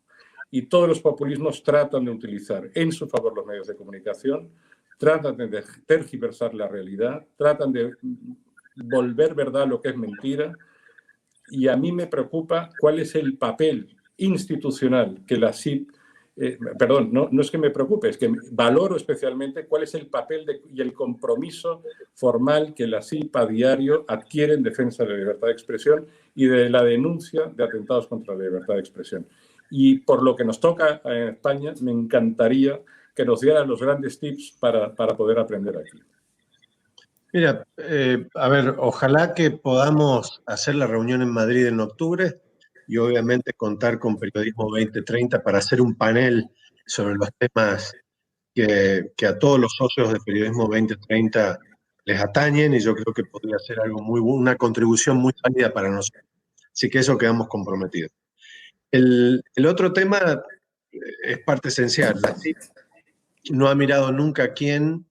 Y todos los populismos tratan de utilizar en su favor los medios de comunicación, tratan de tergiversar la realidad, tratan de volver verdad lo que es mentira. Y a mí me preocupa cuál es el papel institucional que la SIP, perdón, no es que me preocupe, es que valoro especialmente cuál es el papel y el compromiso formal que la SIP a diario adquiere en defensa de la libertad de expresión y de la denuncia de atentados contra la libertad de expresión. Y por lo que nos toca en España, me encantaría que nos dieran los grandes tips para poder aprender aquí. Mira, a ver, ojalá que podamos hacer la reunión en Madrid en octubre y obviamente contar con Periodismo 2030 para hacer un panel sobre los temas que a todos los socios de Periodismo 2030 les atañen, y yo creo que podría ser algo una contribución muy válida para nosotros. Así que eso quedamos comprometidos. El otro tema es parte esencial. La CIP no ha mirado nunca a quién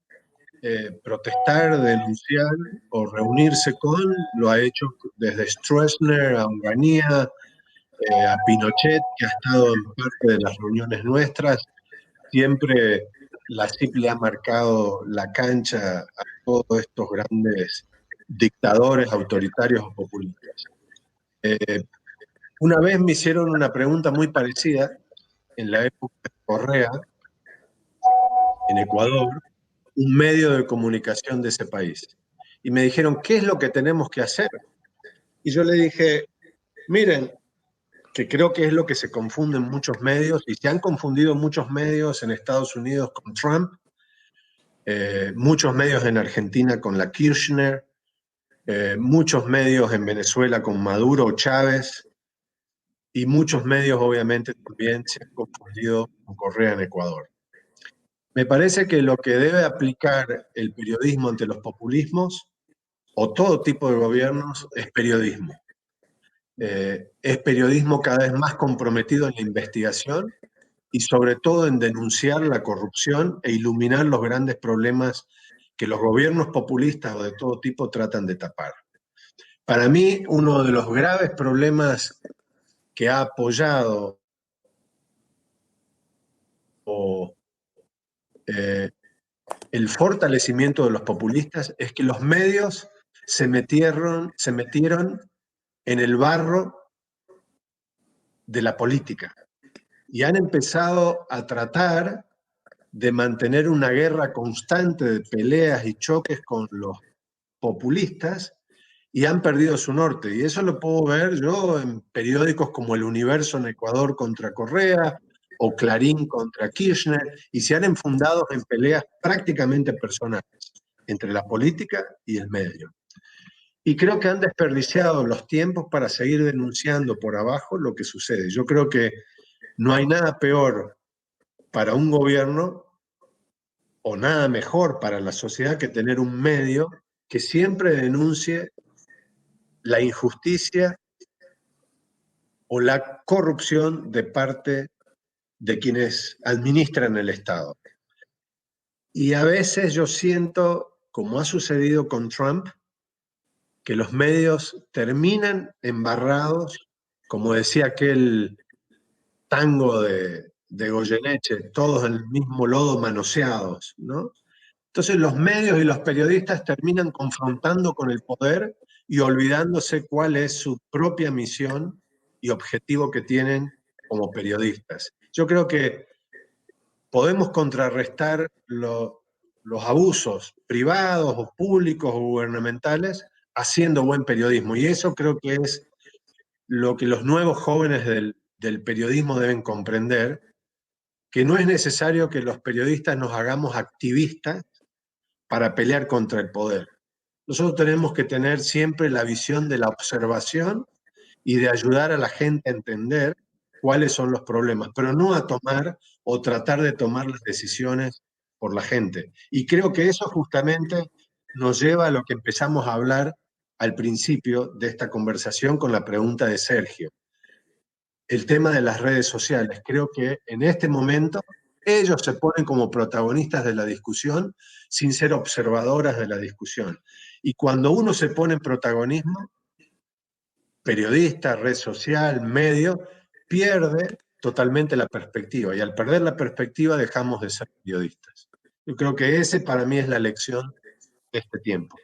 protestar, denunciar o reunirse con. Lo ha hecho desde Stroessner a Onganía, a Pinochet, que ha estado en parte de las reuniones nuestras. Siempre la CIP le ha marcado la cancha a todos estos grandes dictadores autoritarios o populistas. Una vez me hicieron una pregunta muy parecida en la época de Correa, en Ecuador, un medio de comunicación de ese país. Y me dijeron, ¿qué es lo que tenemos que hacer? Y yo le dije, miren, que creo que es lo que se confunde en muchos medios, y se han confundido muchos medios en Estados Unidos con Trump, muchos medios en Argentina con la Kirchner, muchos medios en Venezuela con Maduro o Chávez, y muchos medios obviamente también se han confundido con Correa en Ecuador. Me parece que lo que debe aplicar el periodismo ante los populismos o todo tipo de gobiernos es periodismo. Es periodismo cada vez más comprometido en la investigación y sobre todo en denunciar la corrupción e iluminar los grandes problemas que los gobiernos populistas o de todo tipo tratan de tapar. Para mí, uno de los graves problemas que ha apoyado el fortalecimiento de los populistas es que los medios se metieron en el barro de la política y han empezado a tratar de mantener una guerra constante de peleas y choques con los populistas, y han perdido su norte. Y eso lo puedo ver yo en periódicos como El Universo en Ecuador contra Correa o Clarín contra Kirchner, y se han enfundado en peleas prácticamente personales entre la política y el medio. Y creo que han desperdiciado los tiempos para seguir denunciando por abajo lo que sucede. Yo creo que no hay nada peor para un gobierno o nada mejor para la sociedad que tener un medio que siempre denuncie la injusticia o la corrupción de parte de quienes administran el Estado. Y a veces yo siento, como ha sucedido con Trump, que los medios terminan embarrados, como decía aquel tango de Goyeneche, todos en el mismo lodo manoseados, ¿no? Entonces los medios y los periodistas terminan confrontando con el poder y olvidándose cuál es su propia misión y objetivo que tienen como periodistas. Yo creo que podemos contrarrestar los abusos privados o públicos o gubernamentales haciendo buen periodismo, y eso creo que es lo que los nuevos jóvenes del periodismo deben comprender, que no es necesario que los periodistas nos hagamos activistas para pelear contra el poder. Nosotros tenemos que tener siempre la visión de la observación y de ayudar a la gente a entender cuáles son los problemas, pero no a tomar o tratar de tomar las decisiones por la gente. Y creo que eso justamente nos lleva a lo que empezamos a hablar al principio de esta conversación con la pregunta de Sergio. El tema de las redes sociales. Creo que en este momento ellos se ponen como protagonistas de la discusión sin ser observadoras de la discusión. Y cuando uno se pone en protagonismo, periodista, red social, medio, pierde totalmente la perspectiva. Y al perder la perspectiva dejamos de ser periodistas. Yo creo que ese para mí es la lección de este tiempo.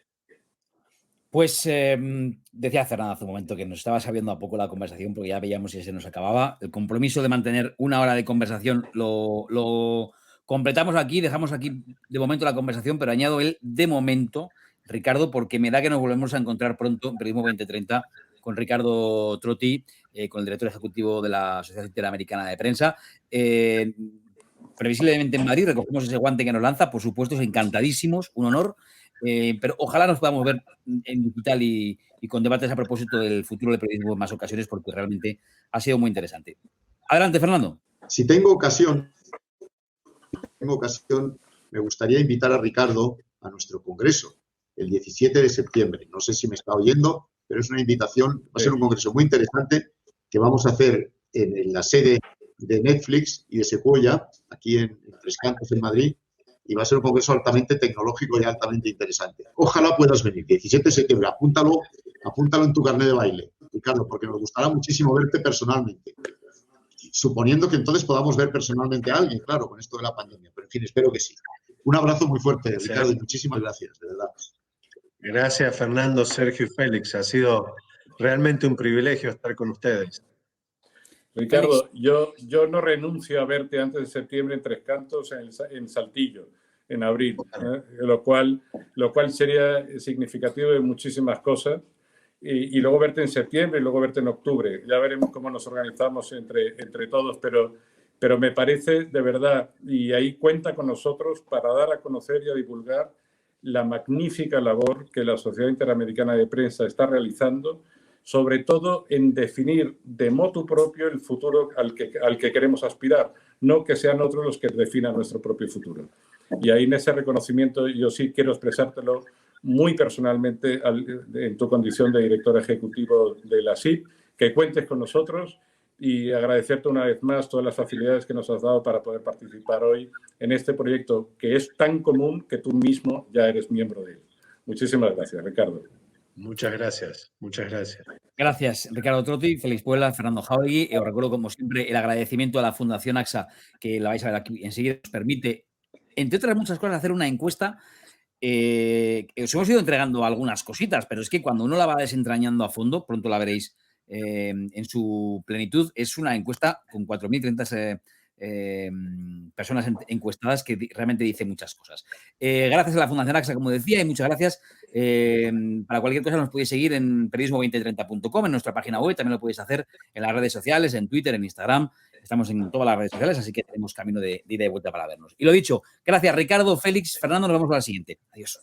Pues decía Fernando hace un momento que nos estaba sabiendo a poco la conversación porque ya veíamos si se nos acababa. El compromiso de mantener una hora de conversación lo completamos aquí, dejamos aquí de momento la conversación, pero añado el de momento, Ricardo, porque me da que nos volvemos a encontrar pronto en Periodismo 2030 con Ricardo Trotti, con el director ejecutivo de la Sociedad Interamericana de Prensa. Previsiblemente en Madrid, recogemos ese guante que nos lanza, por supuesto, encantadísimos, un honor. Pero ojalá nos podamos ver en digital y con debates a propósito del futuro del periodismo en más ocasiones, porque realmente ha sido muy interesante. Adelante, Fernando. Si tengo ocasión, me gustaría invitar a Ricardo a nuestro congreso, el 17 de septiembre. No sé si me está oyendo, pero es una invitación. Va a ser un congreso muy interesante que vamos a hacer en la sede de Netflix y de Sequoia, aquí en Tres Cantos, en Madrid. Y va a ser un congreso altamente tecnológico y altamente interesante. Ojalá puedas venir, 17 de septiembre, apúntalo en tu carnet de baile, Ricardo, porque nos gustará muchísimo verte personalmente. Suponiendo que entonces podamos ver personalmente a alguien, claro, con esto de la pandemia. Pero en fin, espero que sí. Un abrazo muy fuerte, Ricardo, y muchísimas gracias, de verdad. Gracias, Fernando, Sergio y Félix. Ha sido realmente un privilegio estar con ustedes. Ricardo, yo no renuncio a verte antes de septiembre en Tres Cantos, en Saltillo, en abril, lo cual sería significativo de muchísimas cosas. Y luego verte en septiembre y luego verte en octubre. Ya veremos cómo nos organizamos entre todos, pero me parece de verdad, y ahí cuenta con nosotros para dar a conocer y a divulgar la magnífica labor que la Sociedad Interamericana de Prensa está realizando, sobre todo en definir de motu propio el futuro al que queremos aspirar, no que sean otros los que definan nuestro propio futuro. Y ahí en ese reconocimiento yo sí quiero expresártelo muy personalmente en tu condición de director ejecutivo de la SIP, que cuentes con nosotros y agradecerte una vez más todas las facilidades que nos has dado para poder participar hoy en este proyecto que es tan común que tú mismo ya eres miembro de él. Muchísimas gracias, Ricardo. Muchas gracias, muchas gracias. Gracias, Ricardo Trotti, Félix Puebla, Fernando Jauregui. Os recuerdo, como siempre, el agradecimiento a la Fundación AXA, que la vais a ver aquí enseguida, nos permite, entre otras muchas cosas, hacer una encuesta. Os hemos ido entregando algunas cositas, pero es que cuando uno la va desentrañando a fondo, pronto la veréis en su plenitud, es una encuesta con 4.030 personas encuestadas que realmente dice muchas cosas. Gracias a la Fundación AXA, como decía, y muchas gracias. Para cualquier cosa nos podéis seguir en periodismo2030.com, en nuestra página web, también lo podéis hacer en las redes sociales, en Twitter, en Instagram. Estamos en todas las redes sociales, así que tenemos camino de ida y vuelta para vernos. Y lo dicho, gracias Ricardo, Félix, Fernando, nos vemos para la siguiente. Adiós.